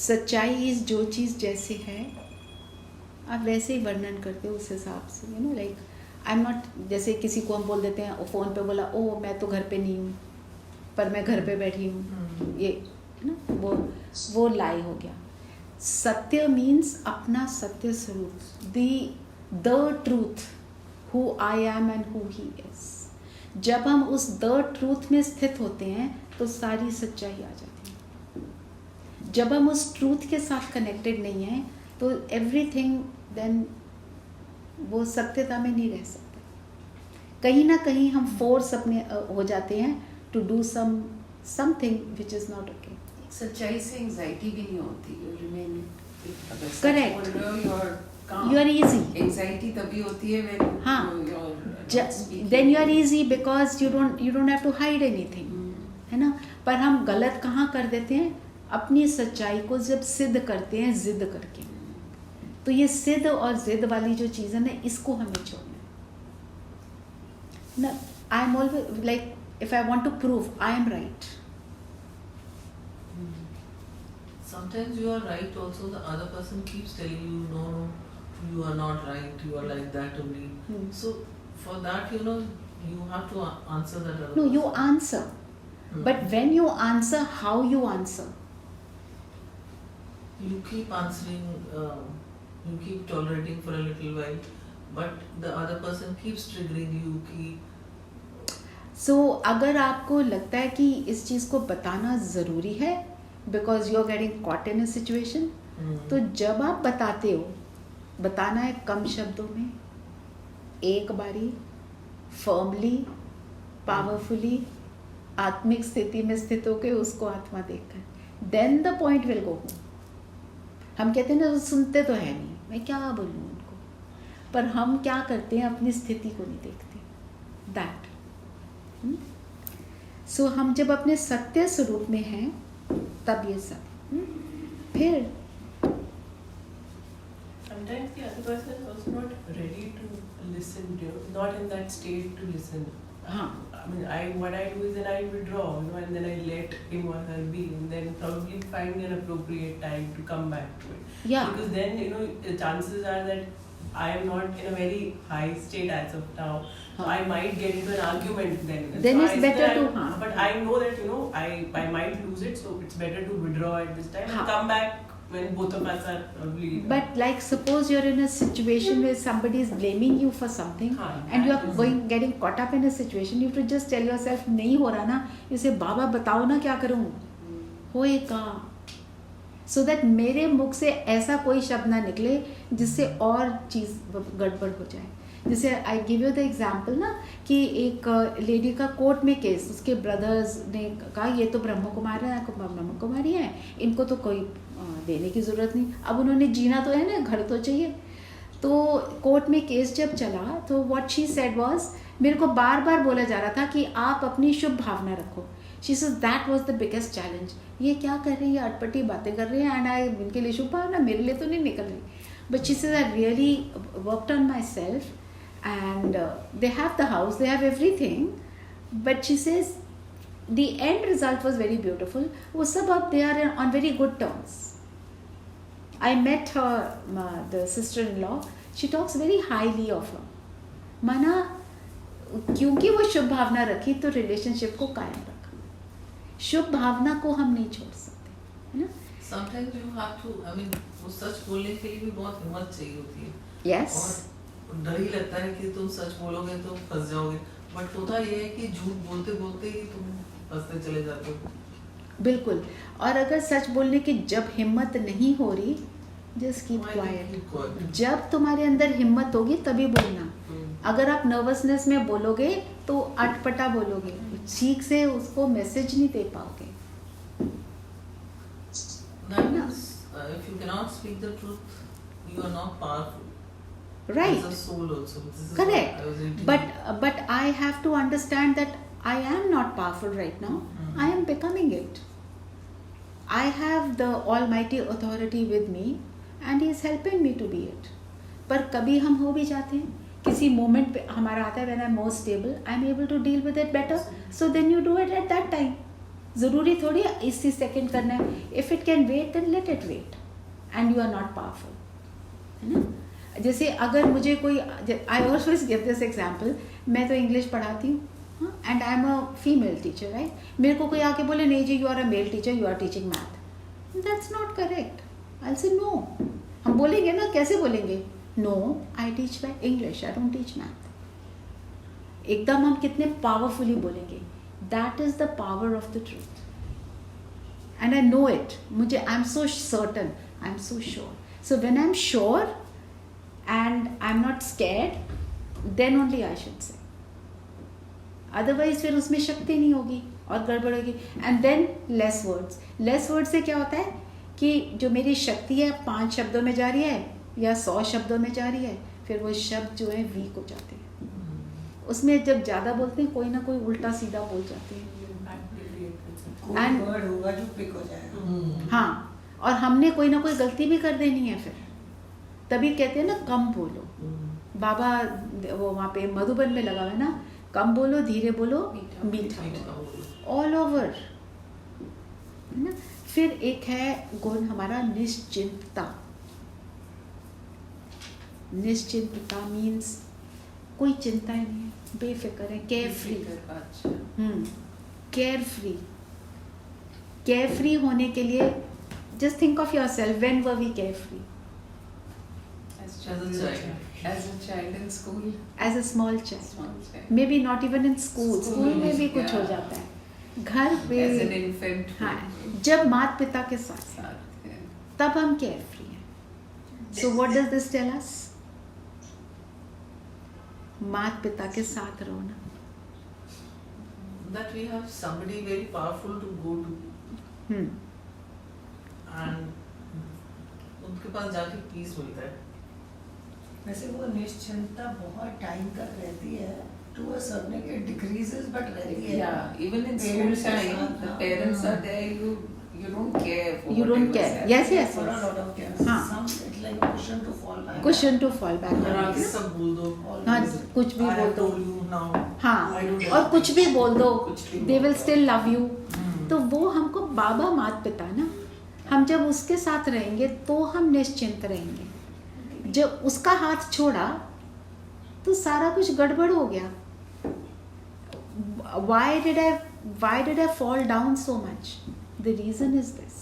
सच्चाई इज जो चीज़ जैसे है आप वैसे ही वर्णन करते हो उस हिसाब से. You know, like I am not, जैसे किसी को हम बोल देते हैं फ़ोन पे बोला, ओ मैं तो घर पे नहीं हूँ पर मैं घर पे बैठी हूँ, ये है ना, वो लाई हो गया. सत्य मीन्स अपना सत्य स्वरूप, the truth, who I am and who he is. जब हम उस द ट्रूथ में स्थित होते हैं तो सारी सच्चाई आ जाती है. जब हम उस ट्रूथ के साथ कनेक्टेड नहीं हैं तो एवरीथिंग देन वो सत्यता में नहीं रह सकते. कहीं ना कहीं हम फोर्स अपने हो जाते हैं to do something which is not okay. सच्चाई से एंजाइटी भी नहीं होती. You remain, अगर सच Correct. बोल रहे हो, you are calm. You are easy. Anxiety तभी होती है when हाँ. you're speaking. Then you are easy because you don't have to hide anything. है ना. पर हम गलत कहाँ कर देते हैं? अपनी सच्चाई को जब सिद्ध करते हैं जिद करके. तो ये सिद्ध और जिद वाली जो चीज़ है ना, इसको हमें छोड़ना है ना. I am always like, if I want to prove I am right. Sometimes you are right also, the other person keeps telling you, no, you are not right, you are like that only. So, for that, you have to answer that other No, person. you answer. But when you answer, how you answer? You keep answering, you keep tolerating for a little while, but the other person keeps triggering you कि So, अगर आपको लगता है कि इस चीज़ को बताना ज़रूरी है because you are getting caught in a situation, तो जब आप बताते हो, बताना है कम शब्दों में, एक बारी, फर्मली, पावरफुली, आत्मिक स्थिति में स्थित होकर उसको आत्मा देखकर, then the point will go home. हम कहते हैं ना वो सुनते तो है नहीं, मैं क्या बोलूँ उनको, पर हम क्या करते हैं अपनी स्थिति को नहीं देखते, दैट। सो हम जब अपने सत्य स्वरूप में हैं तब ये सब फिर Sometimes the other person is also not ready to listen, you know, not in that state to listen. हाँ I mean, what I do is then I withdraw, you know, and then I let him or her be, and then probably find an appropriate time to come back to it. Yeah. Because then, you know, the chances are that I am not in a very high state as of now. So I might get into an argument then. Then So it's I better still- to, हाँ. But I know that, you know, I might lose it, so it's better to withdraw at this time हाँ. and come back when both of us are probably. But like suppose you're in a situation where somebody is blaming you for something हाँ, and you that are is- getting caught up in a situation, you have to just tell yourself नहीं हो रहा ना, you say बाबा बताओ ना क्या करूँ, होएगा, so that मेरे मुख से ऐसा कोई शब्द ना निकले जिससे और चीज़ गड़बड़ हो जाए। जैसे I give you the example ना कि एक लेडी का कोर्ट में केस, उसके ब्रदर्स ने कहा ये तो ब्रह्म कुमारी है, इनको तो कोई देने की ज़रूरत नहीं, अब उन्होंने जीना तो है ना, घर तो चाहिए। तो कोर्ट में केस जब चला तो व्हाट शी सेड वाज, मेरे को बार बार बोला जा रहा था कि आप अपनी शुभ भावना रखो। She said that was the biggest challenge, ये क्या कर रही है, अटपटी बातें कर रही है, एंड आई इनके लिए शुभ भावना मेरे लिए तो नहीं निकल रही। But she said I really worked on my self and they have the house, they have everything, but she says the end result was very beautiful. वो सब अब they are on very good terms. I met her, the sister-in-law, she talks very highly of her. माना क्योंकि वो शुभ भावना रखी तो relationship को कायम रखा। शुभ भावना को हम नहीं छोड़ सकते, है ना? Sometimes you have to, I mean, वो सच बोलने के लिए भी बहुत हिम्मत चाहिए होती है। Yes. और डर ही लगता है कि तुम सच बोलोगे तो फंस जाओगे, बट होता ये है कि झूठ बोलते बोलते ही तुम फंसते चले जाते हो। बिल्कुल, और अगर सच बोलने की जब हिम्मत नहीं हो रही, जस्ट कीप क्वाइट। quiet. जब तुम्हारे अंदर हिम्मत होगी तभी बोलना। अगर आप नर्वसनेस में बोलोगे तो अटपटा बोलोगे, ठीक से उसको मैसेज नहीं दे पाओगे। That means if you cannot speak the truth, you are not powerful. Right. As a soul also. This is Correct. what I was intuiting. But I have to understand that I am not powerful right now. I am becoming it. I have the Almighty authority with me and He is helping me to be it. पर कभी हम हो भी जाते हैं, किसी moment पे हमारा आता है when I'm more stable, I'm able to deal with it better. So then you do it at that time. ज़रूरी थोड़ी इसी सेकंड करना है. If it can wait, then let it wait. And you are not powerful. है ना? जैसे अगर मुझे कोई, I always give this example, मैं तो इंग्लिश पढ़ाती हूँ and I am a female teacher, right? मेरे को कोई आके बोले नहीं जी you are a male teacher, you are teaching math, that's not correct. I say no, हम बोलेंगे ना, कैसे बोलेंगे? No, I teach English, I don't teach math. एकदम हम कितने पावरफुली बोलेंगे, that is the power of the truth and I know it. मुझे I am so certain, I am so sure. So when I am sure and I'm not scared, then only I should say. Otherwise फिर उसमें शक्ति नहीं होगी और गड़बड़ होगी। And then less words. Less words से क्या होता है कि जो मेरी शक्ति है 5 शब्दों में जा रही है या 100 शब्दों में जा रही है, फिर वो शब्द जो है वीक हो जाते हैं। उसमें जब ज़्यादा बोलते हैं कोई ना कोई उल्टा सीधा बोल जाते हैं। कोई And- वर्ड होगा जो पिक हो जाएगा। हाँ, और हमने कोई ना कोई गलती भी कर देनी है, फिर तभी कहते हैं ना कम बोलो। बाबा वो वहाँ पे मधुबन में लगा हुआ है ना, कम बोलो, धीरे बोलो, मीठा बोलो, ऑल ओवर, है ना? फिर एक है गुण हमारा निश्चिंतता। निश्चिंतता मीन्स कोई चिंता ही नहीं है, बेफिक्र है, carefree. Carefree, carefree होने के लिए just think of yourself, when were we carefree? As a child in school. As a small child, Small child. maybe not even in school. School School में भी yeah. कुछ हो जाता है, घर पे, As an infant. हाँ, जब माता पिता के साथ साथ, yeah. तब हम केयर फ्री हैं। So what does this tell us? माता पिता के साथ रहो ना। That we have somebody very powerful to go to, and उनके पास जाके पीस मिलता है. वैसे वो निश्चिंतता बहुत टाइम तक रहती है, to a certain it decreases but रहती है. Yeah, even in school Parents के time, साथ, the हाँ. parents are there, you don't care for You don't whatever's care. happening. Yes, yes. For a lot of kids, हाँ. some it's like a cushion to fall back. Question to fall और back. आगे सब बोल दो. हाँ, Always. कुछ भी I बोल have दो. told you now. हाँ, I don't और have कुछ भी बोल दो, कुछ भी दे बोल विल दो. Still love you. Hmm. तो वो हमको बाबा मात पिता ना, हम जब उसके साथ रहेंगे तो हम निश्चिंत रहेंगे. जब उसका हाथ छोड़ा तो सारा कुछ गड़बड़ हो गया. Why did I fall down so much? The reason is this.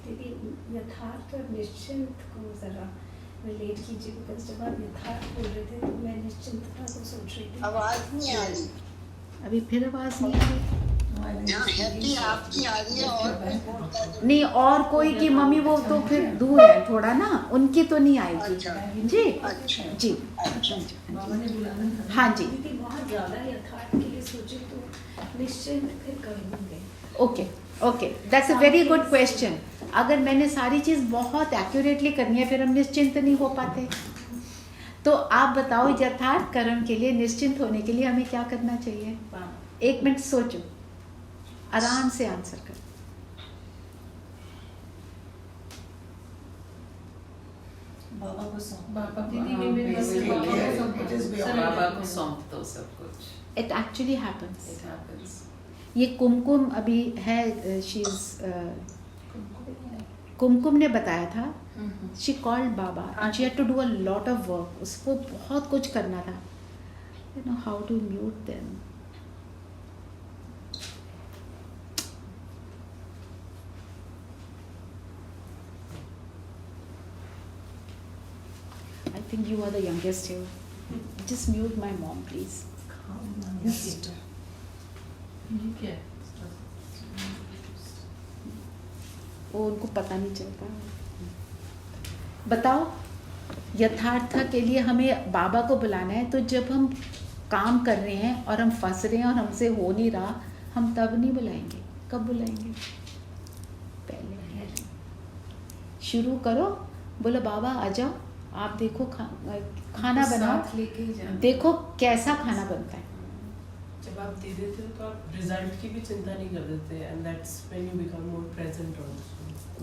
दीदी यथार्थ और निश्चिंत को जरा रिलेट कीजिए, बिकॉज जब आप यथार्थ बोल रहे थे तो मैं निश्चिंतता को सोच रही थी. आवाज नहीं आ रही. अभी फिर आवाज नहीं आ रही. हैप्पी आपकी आ रही है और कोई बोलता है. नहीं, और कोई की मम्मी वो तो फिर दूर है थोड़ा ना, उनकी तो नहीं आएगी. अच्छा. जी अच्छा. जी. बाबा ने बुलाना था. हाँ जी. दीदी बहुत ज़्यादा यथार्थ के लिए सोचे तो निश्चिंत फिर कहीं होंगे. Okay okay, that's a very good question. अगर मैंने सारी चीज़ बहुत एक्यूरेटली करनी है फिर हम निश्चिंत नहीं हो पाते. तो आप बताओ, यथार्थ कर्म के लिए, निश्चिंत होने के लिए हमें क्या करना चाहिए? 1 मिनट सोचो, आराम से आंसर करो. बाबा को सौंप. बाबा दीदी, हाँ, maybe basically, बाबा को yeah. सौंप. It is beyond. बाबा को सौंप दो सब कुछ. It actually happens. It happens. ये कुमकुम अभी है, शी इज कुमकुम ने बताया था, she called Baba and she had to do a lot of work. उसको बहुत कुछ करना था. You know how to mute them. I think you are the youngest here. Just mute my mom, please. Just ये क्या है? वो उनको पता नहीं चलता. बताओ, यथार्थ के लिए हमें बाबा को बुलाना है, तो जब हम काम कर रहे हैं और हम फंस रहे हैं और हमसे हो नहीं रहा, हम तब नहीं बुलाएंगे. कब बुलाएंगे? पहले शुरू करो, बोलो बाबा आ जाओ, आप देखो खाना बनाओ, साथ लेके जाना. देखो कैसा खाना बनता है. जब आप दे देते हो तो आप रिजल्ट की भी चिंता नहीं कर देते, and that's when you become more present also.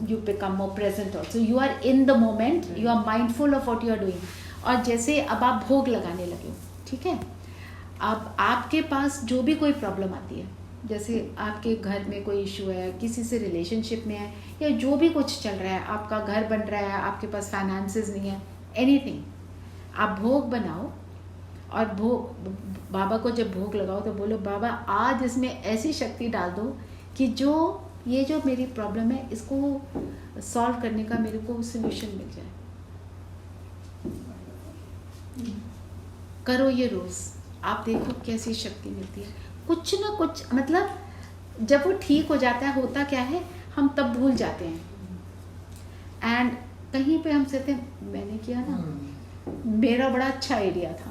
You become more present also. You are in the moment. You are mindful of what you are doing. और जैसे अब आप भोग लगाने लगे हो, ठीक है, अब आपके पास जो भी कोई प्रॉब्लम आती है, जैसे आपके घर में कोई इशू है, किसी से रिलेशनशिप में है, या जो भी कुछ चल रहा है, आपका घर बन रहा है, आपके पास फाइनेंसेस नहीं है, एनीथिंग, आप भोग बनाओ और बाबा को जब भोग लगाओ तो बोलो बाबा आज इसमें ऐसी शक्ति डाल दो कि ये जो मेरी प्रॉब्लम है इसको सॉल्व करने का मेरे को सोल्यूशन मिल जाए. करो ये रोज, आप देखो कैसी शक्ति मिलती है. कुछ ना कुछ, मतलब जब वो ठीक हो जाता है, होता क्या है, हम तब भूल जाते हैं. एंड कहीं पे हम कहते हैं मैंने किया ना, मेरा बड़ा अच्छा आइडिया था,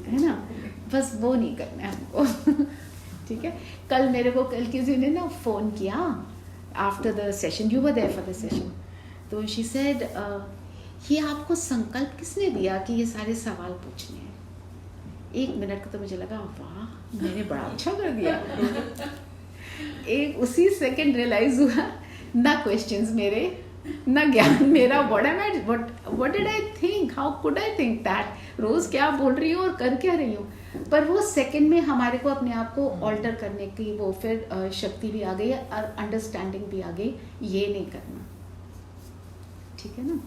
है ना, बस वो नहीं करना है हमको. ठीक है. कल मेरे को किसी ने ना फ़ोन किया after the session, you were there for the session, तो शी सेड ये आपको संकल्प किसने दिया कि ये सारे सवाल पूछने हैं? 1 मिनट का तो मुझे लगा वाह मैंने बड़ा अच्छा कर दिया. एक उसी सेकंड रियलाइज हुआ, ना क्वेश्चंस मेरे, ना ज्ञान मेरा. What did I think, how could I think that, रोज क्या बोल रही हूँ और कर क्या रही हूँ. पर वो सेकंड में हमारे को अपने आप को ऑल्टर करने की वो फिर शक्ति भी आ गई और अंडरस्टैंडिंग भी आ गई, ये नहीं करना. ठीक है ना.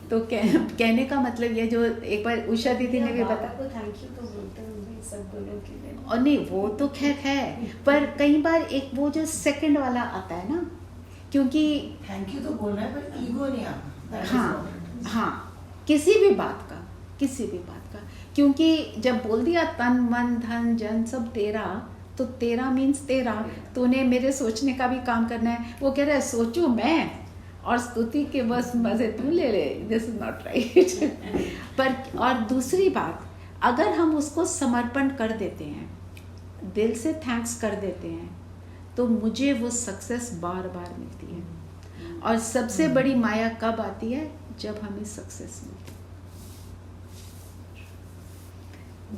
तो कहने का मतलब ये, जो एक बार उषा दीदी ने भी बाबा बताया, को थैंक यू तो बोलते होंगे सब गुणों के लिए. और नहीं वो तो खैर है, पर कई बार एक वो जो सेकंड वाला आता है ना, क्योंकि थैंक यू तो बोलना है पर ईगो नहीं आना. That is हाँ important. हाँ, किसी भी बात का, क्योंकि जब बोल दिया तन मन धन जन सब तेरा, तो तेरा मीन्स तेरा, तूने मेरे सोचने का भी काम करना है. वो कह रहा है सोचूं मैं और स्तुति के बस मजे तू ले ले, दिस इज नॉट राइट. पर और दूसरी बात, अगर हम उसको समर्पण कर देते हैं, दिल से थैंक्स कर देते हैं, तो मुझे वो सक्सेस बार बार मिलती है. और सबसे बड़ी माया कब आती है? जब हमें सक्सेस मिलती है।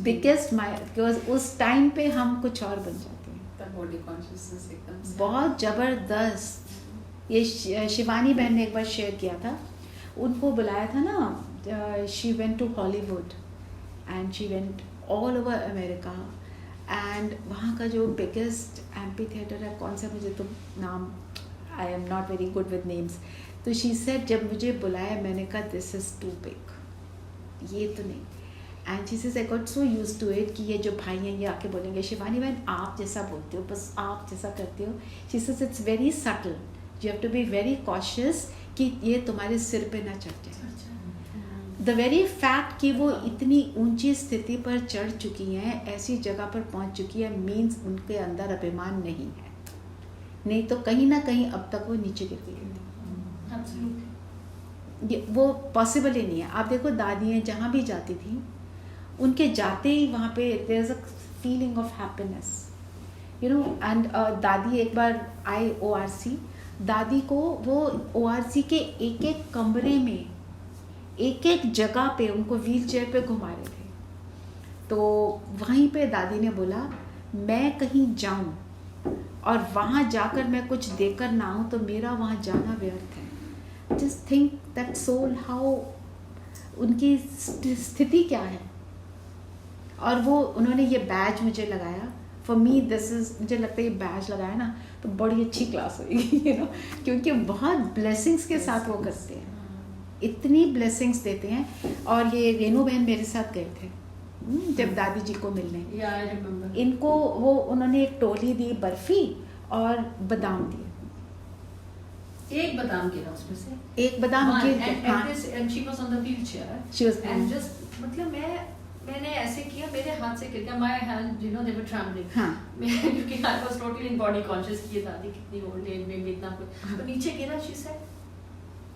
बिगेस्ट माया, बिकॉज उस टाइम पे हम कुछ और बन जाते हैं। The body consciousness एकदम से बहुत ज़बरदस्त। ये शिवानी बहन ने एक बार शेयर किया था, उनको बुलाया था ना, she went to Hollywood and she went all over America, and वहाँ का जो बिगेस्ट एम्पी थिएटर है, कौन सा मुझे तो नाम, आई am not very good with names, तो शी सेड जब मुझे बुलाया मैंने कहा दिस इज़ टू बिग, ये तो नहीं। And she says I got so used to it कि ये जो भाई हैं ये आके बोलेंगे शिवानी बहन आप जैसा बोलते हो, बस आप जैसा करते हो। She says it's very subtle, you have to be very cautious कि ये तुम्हारे सिर पे ना चढ़ जाए। द वेरी फैक्ट कि वो इतनी ऊंची स्थिति पर चढ़ चुकी हैं, ऐसी जगह पर पहुंच चुकी है, मीन्स उनके अंदर अभिमान नहीं है, नहीं तो कहीं ना कहीं अब तक वो नीचे गिर गई होती। वो पॉसिबल ही नहीं है। आप देखो दादियाँ जहाँ भी जाती थी, उनके जाते ही वहाँ पे there is a feeling of happiness, you know. And दादी एक बार आए ORC, दादी को वो ORC के एक एक कमरे में एक एक जगह पे उनको व्हील चेयर पे घुमा रहे थे। तो वहीं पे दादी ने बोला मैं कहीं जाऊं और वहाँ जाकर मैं कुछ देकर ना आऊँ तो मेरा वहाँ जाना व्यर्थ है। Just think that soul, how उनकी स्थिति क्या है। और वो उन्होंने ये बैज मुझे लगाया, फॉर मी दिस इज, मुझे लगता है ये बैज लगाया ना तो बड़ी अच्छी क्लास होगी, यू नो, क्योंकि बहुत ब्लेसिंग्स के साथ वो करते हैं, इतनी ब्लेसिंग्स देते हैं। और ये रेनू बहन मेरे साथ गए थे जब दादी जी को मिलने, Yeah, I remember. इनको वो उन्होंने एक टोली दी, बर्फी और बादाम दिए। एक बादाम गिरा उसमें से, एक बादाम One, गिर के, and हाँ, this, and she was on the wheelchair, she was, and just मतलब मैंने ऐसे किया, मेरे हाथ से गिर गया, my hand, you know, they were trembling. हाँ, क्योंकि I was totally in body conscious कि ये दादी कितनी ओल्ड एज में भी इतना कुछ, तो नीचे गिरा she said,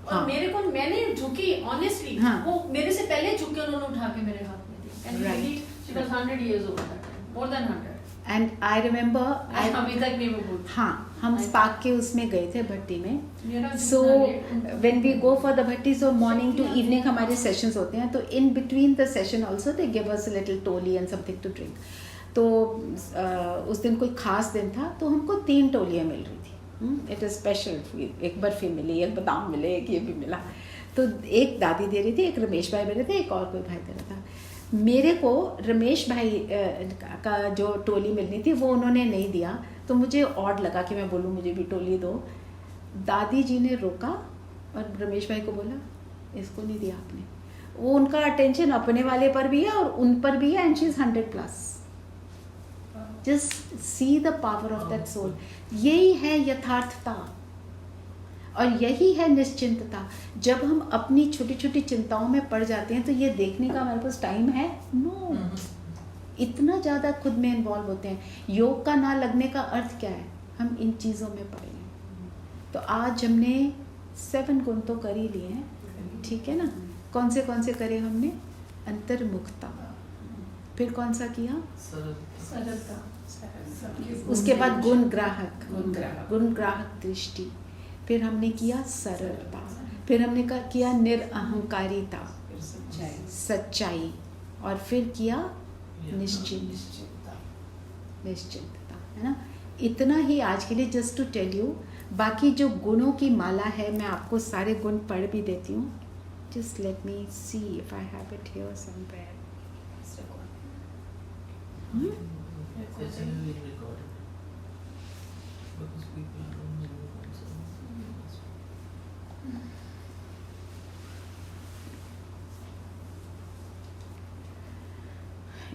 और हाँ। मेरे को, मैंने झुकी honestly, हाँ। वो मेरे से पहले झुके, उन्होंने उठा के मेरे हाथ में दी, and Right. really, she was 100 years old that time, more than 100. And I remember, अभी तक नहीं वो बोलती। हाँ, हम स्पार्क के उसमें गए थे भट्टी में। मेरा सो जितना when we go for the bhatti, so morning to evening हमारे सेशंस होते हैं, तो in between the session also they give us little toli and something to drink. तो उस दिन कोई खास दिन था, तो हमको 3 टोलियाँ मिल रही थी। इट इज़ स्पेशल, एक बर्फी मिली, एक बादाम मिले, एक ये भी मिला। तो एक दादी दे रही थी, एक रमेश भाई दे रहे थे, एक और कोई भाई दे रहा था। मेरे को रमेश भाई का जो टोली मिलनी थी वो उन्होंने नहीं दिया, तो मुझे ऑड लगा कि मैं बोलूँ मुझे भी टोली दो। दादी जी ने रोका और रमेश भाई को बोला इसको नहीं दिया आपने। वो उनका अटेंशन अपने वाले पर भी है और उन पर भी है, and she is 100+। Just see the power of that soul. यही है यथार्थता और यही है निश्चिंतता। जब हम अपनी छोटी छोटी चिंताओं में पड़ जाते हैं तो ये देखने का हमारे पास टाइम है? नो। इतना ज़्यादा खुद में इन्वॉल्व होते हैं। योग का ना लगने का अर्थ क्या है? हम इन चीज़ों में पड़े हैं। तो आज हमने 7 गुण तो कर ही लिए हैं, ठीक है ना? कौन से करे हमने? अंतर्मुखता, फिर कौन सा किया? सरलता, उसके बाद गुण ग्राहक, गुण ग्राहक दृष्टि, फिर हमने किया सरलता, फिर हमने किया निरअहंकारिता, सच्चाई, और फिर किया निश्चिंतता, है ना? इतना ही आज के लिए, जस्ट टू टेल यू। बाकी जो गुणों की माला है मैं आपको सारे गुण पढ़ भी देती हूँ। Just let me see if I have it here somewhere. Yes, I will record it. Because people are on the move also.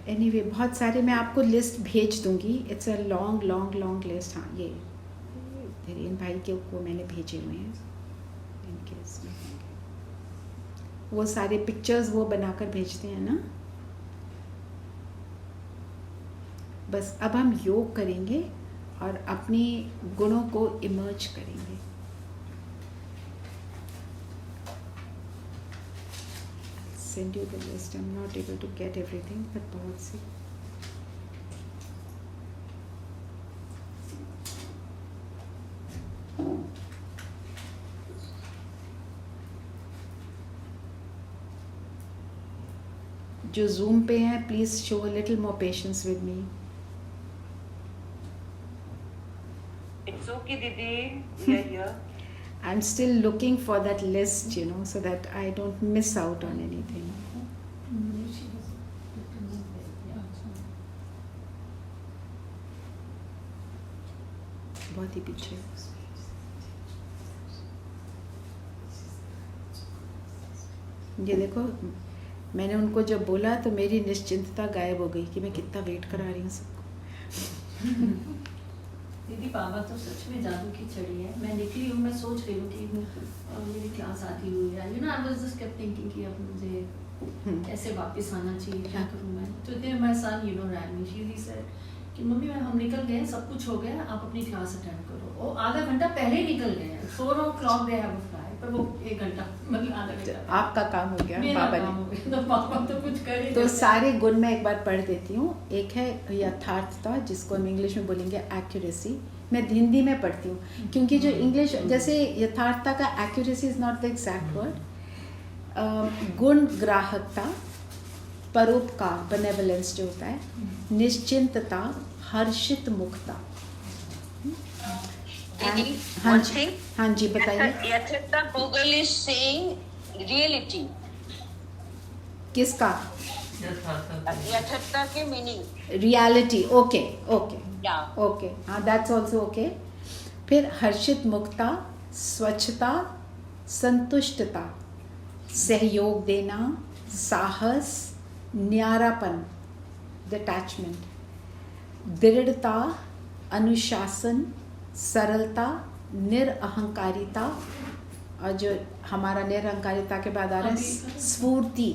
Anyway बहुत सारे मैं आपको लिस्ट भेज दूंगी। It's a long long long list. हाँ, ये धीरेन भाई के को मैंने भेजे हुए हैं, इनके इसमें वो सारे पिक्चर्स वो बनाकर भेजते हैं ना। बस अब हम योग करेंगे और अपने गुणों को इमर्ज करेंगे। Send you the list. I'm not able to get everything, but बहुत सी। जो जूम पे हैं, please show a little more patience with me. It's okay, Didi. We are here. I'm still looking for that list, you know, so that I don't miss out on anything. बहुत ही पीछे. ये देखो, मैंने उनको जब बोला तो मेरी निश्चिंतता गायब हो गई कि मैं कितना वेट करा रही हूँ सबको. दीदी बाबा तो सच में जादू की छड़ी है. मैं निकली हूँ, मैं सोच रही हूँ कि मेरी क्लास आती हुई है. You know I was just kept thinking कि अब मुझे कैसे वापस आना चाहिए, क्या करूँ मैं. तो there my son you know rang me, he said कि मम्मी हम निकल गए, सब कुछ हो गया, आप अपनी क्लास अटेंड करो. और आधा घंटा पहले ही निकल गए. 4 o'clock they have a flight, पर वो 1 घंटा मतलब आधा घंटा आपका काम हो गया. मेरा बाबा काम ने हो गया. तो पापा तो कुछ कर ही तो नहीं सारे गुण मैं एक बार पढ़ देती हूँ. एक है यथार्थता, जिसको हम इंग्लिश में बोलेंगे एक्यूरेसी. मैं हिंदी में पढ़ती हूँ क्योंकि जो इंग्लिश, जैसे यथार्थता का accuracy is not the exact word. गुण ग्राहकता, परोपकार बेनेवलेंस जो होता है, निश्चिंतता, हर्षित मुखता. Didi, हाँ one जी, thing. हाँ जी बताइए. Yathartha Google is saying reality. किसका? Yathartha के meaning. Reality. Okay okay Yeah. Okay, हाँ दैट्स ऑल्सो ओके. फिर हर्षित मुक्ता, स्वच्छता, संतुष्टता, सहयोग देना, साहस, न्यारापन, डिटैचमेंट, दृढ़ता, अनुशासन, सरलता, निरअहंकारिता. और जो हमारा निरअहंकारिता के बाद आ रहा है स्फूर्ति.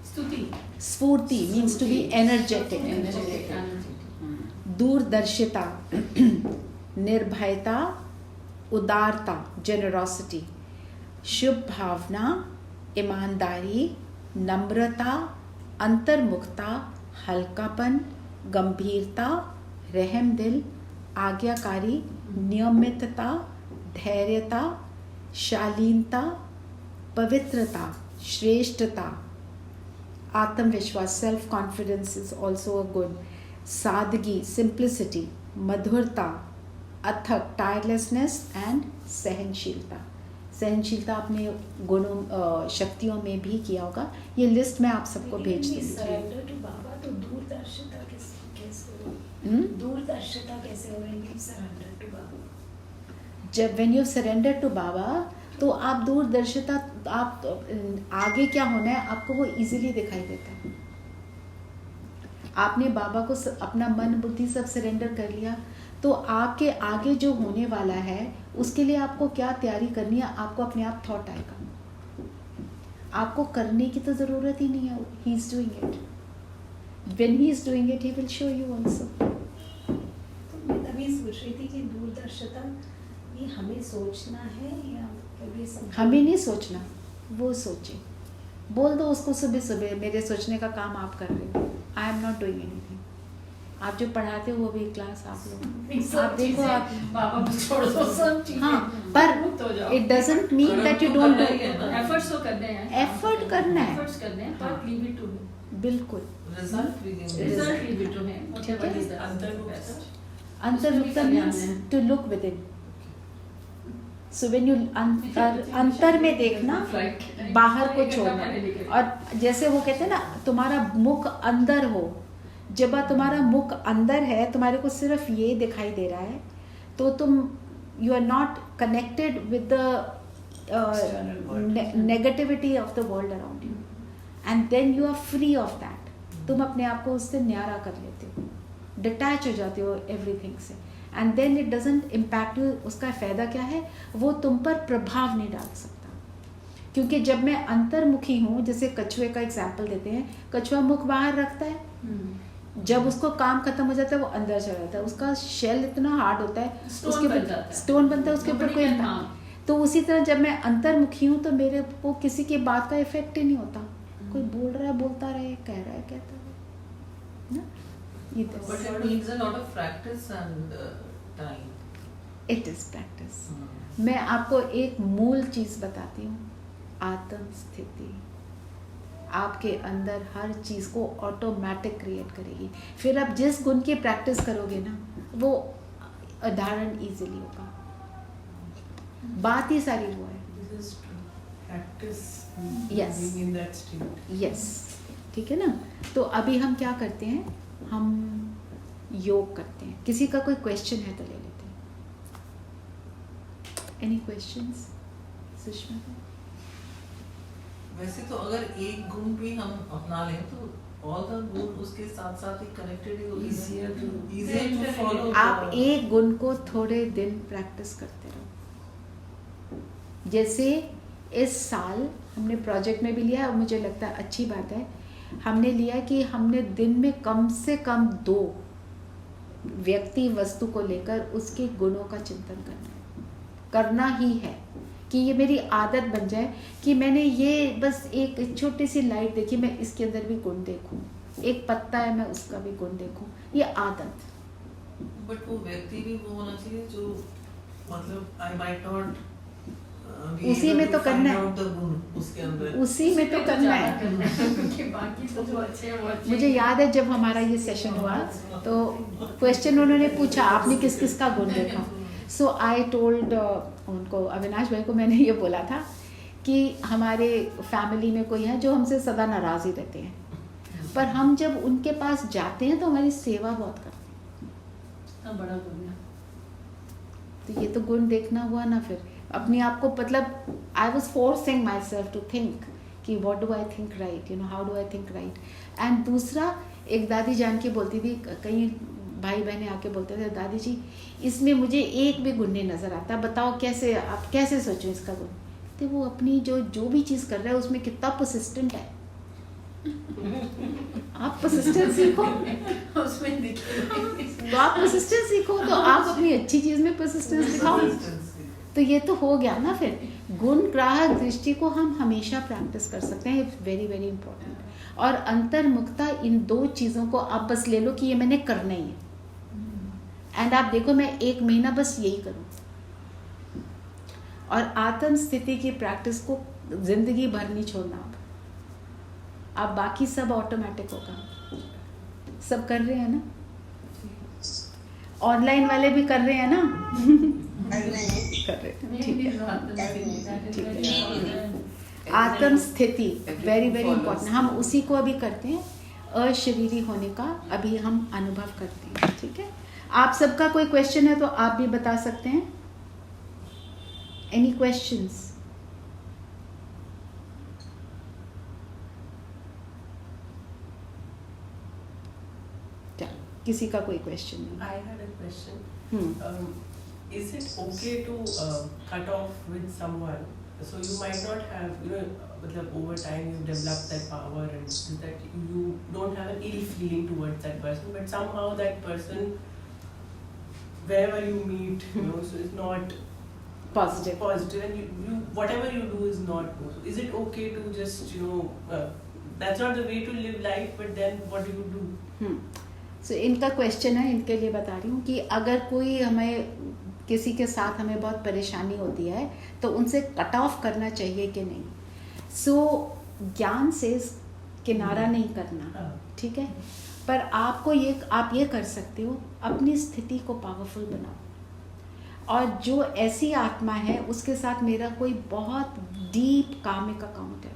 स्तुति. स्फूर्ति मीन्स टू बी एनर्जेटिक. दूरदर्शिता, निर्भयता, उदारता, जेनरोसिटी, शुभ भावना, ईमानदारी, नम्रता, अंतर्मुखता, हल्कापन, गंभीरता, रहम दिल, आज्ञाकारी, नियमितता, धैर्यता, शालीनता, पवित्रता, श्रेष्ठता, आत्मविश्वास, self confidence is also a good. सादगी, सिंप्लिसिटी, मधुरता, अथक, टायरलेसनेस एंड सहनशीलता. सहनशीलता अपने गुणों शक्तियों में भी किया होगा. ये लिस्ट मैं आप सबको भेज दूँगी. सरेंडर टू बाबा तो दूरदर्शिता कैसे हो? दूरदर्शिता कैसे हो रही सरेंडर टू बाबा? जब व्हेन यू सरेंडर टू बाबा तो आप दूरदर्शिता, आप आगे क्या होना है आपको वो इजीली दिखाई देता है. आपने बाबा को अपना मन बुद्धि सब सरेंडर कर लिया तो आपके आगे जो होने वाला है उसके लिए आपको क्या तैयारी करनी है, आपको अपने आप थॉट आएगा. आपको करने की तो ज़रूरत ही नहीं है. He is doing it. When he is doing it he will show you also. तो मैं तभी सोच रही थी कि दूरदर्शिता ये हमें सोचना है या कभी हमें नहीं सोचना, वो सोचे. बोल दो उसको सुबह सुबह मेरे सोचने का काम आप कर रहे हो. आई एम नॉट डूइंग एनीथिंग. आप जो पढ़ाते हो वो भी क्लास आप लोग आप देखो. आप बाबा को छोड़ दो सब चीजें. हाँ, पर मुक्त हो जाओ. It doesn't mean that you don't do. Efforts तो करने हैं. एफर्ट करना है. एफर्ट्स करने हैं, पर लीव इट टू हिम. बिल्कुल. Result we can result leave it to him. ठीक है. अंतर्मुक्त अंतर्मुक्त means to look within. So when you अंतर में देखना, बाहर को छोड़ना. और जैसे वो कहते हैं ना तुम्हारा मुख अंदर हो. जब तुम्हारा मुख अंदर है, तुम्हारे को सिर्फ ये दिखाई दे रहा है तो तुम you are not connected with the negativity of the world around you and then you are free of that. तुम अपने आप को उससे न्यारा कर लेते हो, डिटैच हो जाते हो एवरीथिंग से and then it doesn't impact you. उसका फ़ायदा क्या है, वो तुम पर प्रभाव नहीं डाल सकता. क्योंकि जब मैं अंतर्मुखी हूँ, जैसे कछुए का एग्जाम्पल देते हैं, कछुआ मुख बाहर रखता है, जब उसको काम खत्म हो जाता है वो अंदर चला जाता है. उसका शेल इतना हार्ड होता है, स्टोन बन जाता है. स्टोन बनता है, उसके ऊपर कोई इम्पैक्ट. तो उसी तरह जब मैं अंतर्मुखी हूँ तो मेरे को किसी की बात का इफेक्ट ही नहीं होता. कोई बोल रहा है बोलता रहे, कह रहा है कहता रहे ना. ये But it needs a lot of practice and time. It is practice. मैं आपको एक मूल चीज बताती हूँ, आत्म स्थिति. आपके अंदर हर चीज़ को ऑटोमेटिक क्रिएट करेगी। फिर आप जिस गुण की प्रैक्टिस करोगे ना, वो धारण इजीली होगा। बात ही सारी वो है। This is to practice Yes. being in that state. Yes, ठीक है ना। तो अभी हम क्या करते हैं, हम योग करते हैं। किसी का कोई क्वेश्चन है तो ले लेते हैं। Any questions Sushma? वैसे तो अगर एक गुण भी हम अपना लें तो ऑल द गुण उसके साथ साथ ही कनेक्टेड ही होगी। Easier to- easier to follow आप एक गुण को थोड़े दिन प्रैक्टिस करते रहो। जैसे इस साल हमने प्रोजेक्ट में भी लिया और मुझे लगता है अच्छी बात है, हमने लिया कि हमने दिन में कम से कम 2 व्यक्ति वस्तु को लेकर उसके गुणों का चिंतन करना ही है। कि ये मेरी आदत बन जाए कि मैंने ये बस एक छोटी सी लाइट देखी, मैं इसके अंदर भी गुण देखूं, एक पत्ता है मैं उसका भी गुण देखूं, ये आदत। बट वो व्यक्ति भी वो होना चाहिए जो मतलब आई माइट नॉट उसी में तो करना है, उसके अंदर उसी में तो करना है। क्योंकि बाकी तो जो अच्छे हैं वो अच्छे मुझे याद है जब हमारा ये सेशन हुआ तो क्वेश्चन उन्होंने पूछा आपने किस किस का गुण देखा। सो आई टोल्ड उनको, अविनाश भाई को मैंने ये बोला था कि हमारे फैमिली में कोई है जो हमसे सदा नाराज़ ही रहते हैं, पर हम जब उनके पास जाते हैं तो हमारी सेवा बहुत करते हैं। हाँ, बड़ा गुण है। तो ये तो गुण देखना हुआ ना। फिर अपने आप को मतलब I was forcing myself to think कि what do I think right, you know how do I think right. And दूसरा, एक दादी जान के बोलती थी, कई भाई बहनें आके बोलते थे दादी जी इसमें मुझे एक भी गुण नहीं नज़र आता, बताओ कैसे, आप कैसे सोचो इसका गुण। तो वो अपनी जो भी चीज़ कर रहा है उसमें कितना परसिस्टेंट है। आप परसिस्टेंस सीखो, उसमें दिखे तो आप परसिस्टेंस सीखो, तो आप अपनी अच्छी चीज़ में परसिस्टेंस दिखाओ। तो ये तो हो गया ना। फिर गुण ग्राहक दृष्टि को हम हमेशा प्रैक्टिस कर सकते हैं, इट्स वेरी वेरी इंपॉर्टेंट। और अंतर्मुखता, इन 2 चीज़ों को आप बस ले लो कि ये मैंने करना ही है। एंड आप देखो मैं 1 महीना बस यही करूँ, और आत्म स्थिति की प्रैक्टिस को जिंदगी भर नहीं छोड़ना। आप बाकी सब ऑटोमेटिक होगा। सब कर रहे हैं ना, ऑनलाइन वाले भी कर रहे हैं ना? कर रहे हैं, ठीक है। आत्म स्थिति वेरी वेरी इंपॉर्टेंट। हम उसी को अभी करते हैं, अशरीरी होने का अभी हम अनुभव करते हैं, ठीक है। आप सबका कोई क्वेश्चन है तो आप भी बता सकते हैं। Any questions? किसी का कोई क्वेश्चन नहीं? I had a question. Hmm. Is it okay to cut off with someone? So you might not have, over time you develop that power and that you don't have an ill feeling towards that person, but somehow that person, wherever you meet, so it's not Positive. and you whatever you do is not good. Is it okay to just, that's not the way to live life, but then what do you do? So, इनका question है, इनके लिए बता रही हूँ कि अगर कोई हमें किसी के साथ हमें बहुत परेशानी होती है तो उनसे कट ऑफ करना चाहिए कि नहीं। सो ज्ञान से किनारा नहीं करना, ठीक है, पर आप ये कर सकते हो, अपनी स्थिति को पावरफुल बनाओ। और जो ऐसी आत्मा है उसके साथ मेरा कोई बहुत डीप कामिक अकाउंट है,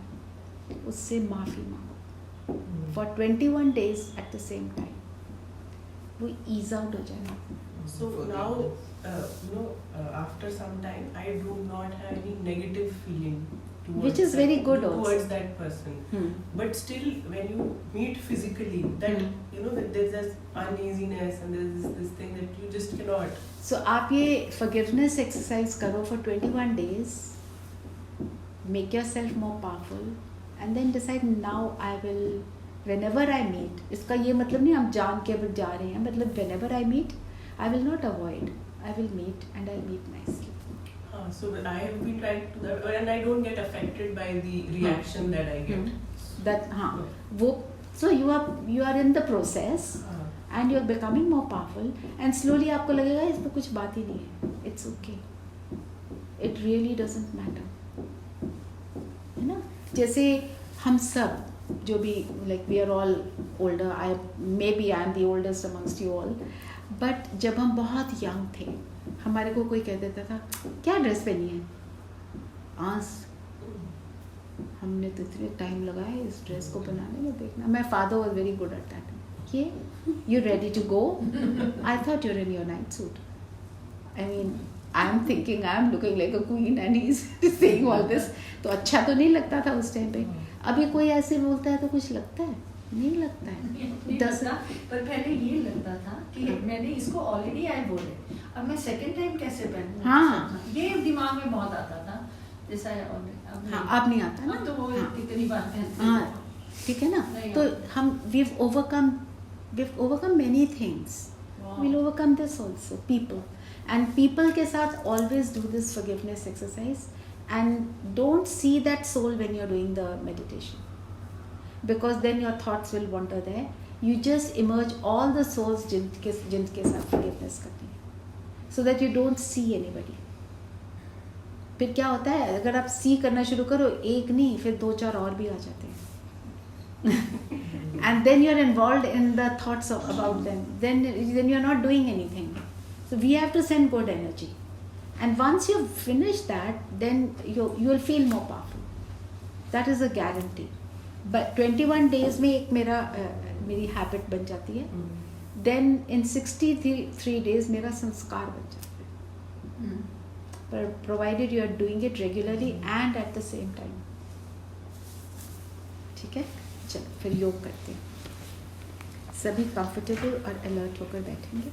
उससे माफ़ी मांगो for 21 days at the same time, वो ईज आउट हो जाएगा। So now, after some time, I do not have any negative feeling towards Which is very good also. towards that person. But still, when you meet physically, that that there's this uneasiness and there's this thing that you just cannot. So आप ये forgiveness exercise करो for 21 days, make yourself more powerful, and then decide now I will, whenever I meet, इसका ये मतलब नहीं हम जान के अब जा रहे हैं, मतलब whenever I meet, I will not avoid, I will meet and I'll meet nicely. So I have been trying to do that, and I don't get affected by the reaction that I get. That वो so you are in the process and you are becoming more powerful, and slowly आपको लगेगा इसमें कुछ बात ही नहीं है, it's okay, it really doesn't matter, है ना। जैसे हम सब जो भी like we are all older, I am the oldest amongst you all, but जब हम बहुत यंग थे हमारे को कोई कह देता था क्या ड्रेस पहनी है, आंस हमने तो इतने टाइम लगाया इस ड्रेस को बनाने में, देखना my father was very good at that, ये you ready to go, I thought you're in your night suit, I mean I am thinking I am looking like a queen and he is saying all this, तो अच्छा तो नहीं लगता था उस time पे। अभी कोई ऐसे बोलता है तो कुछ लगता है, नहीं लगता है, नहीं 10 लगता, पर पहले ये लगता था कि मैंने इसको ऑलरेडी आई बोले, अब मैं सेकंड टाइम कैसे पहनूं, हाँ। ये दिमाग में बहुत आता था, जैसा अब हाँ, अब नहीं आता ना, अब तो वो हाँ। कितनी बार पहनते हाँ हैं। ठीक है ना, नहीं तो आता। हम we've overcome many things, Wow. we'll overcome this also, people, and people के साथ always do this forgiveness exercise and don't see that soul when you're doing the meditation, because then your thoughts will wander there, you just emerge all the souls जिनके साथ forgiveness करनी है, so that you don't see anybody। फिर क्या होता है, अगर आप सी करना शुरू करो, एक नहीं फिर 2-4 और भी आ जाते हैं and then you're involved in the thoughts about them, then you're not doing anything, so we have to send good energy, and once you finish that then you will feel more powerful, that is a guarantee। but 21 days में एक मेरी habit बन जाती है, then in 63 days मेरा संस्कार बन जाता है, but provided you are doing it regularly and at the same time। ठीक है, चलो फिर योग करते हैं, सभी कंफर्टेबल और अलर्ट होकर बैठेंगे।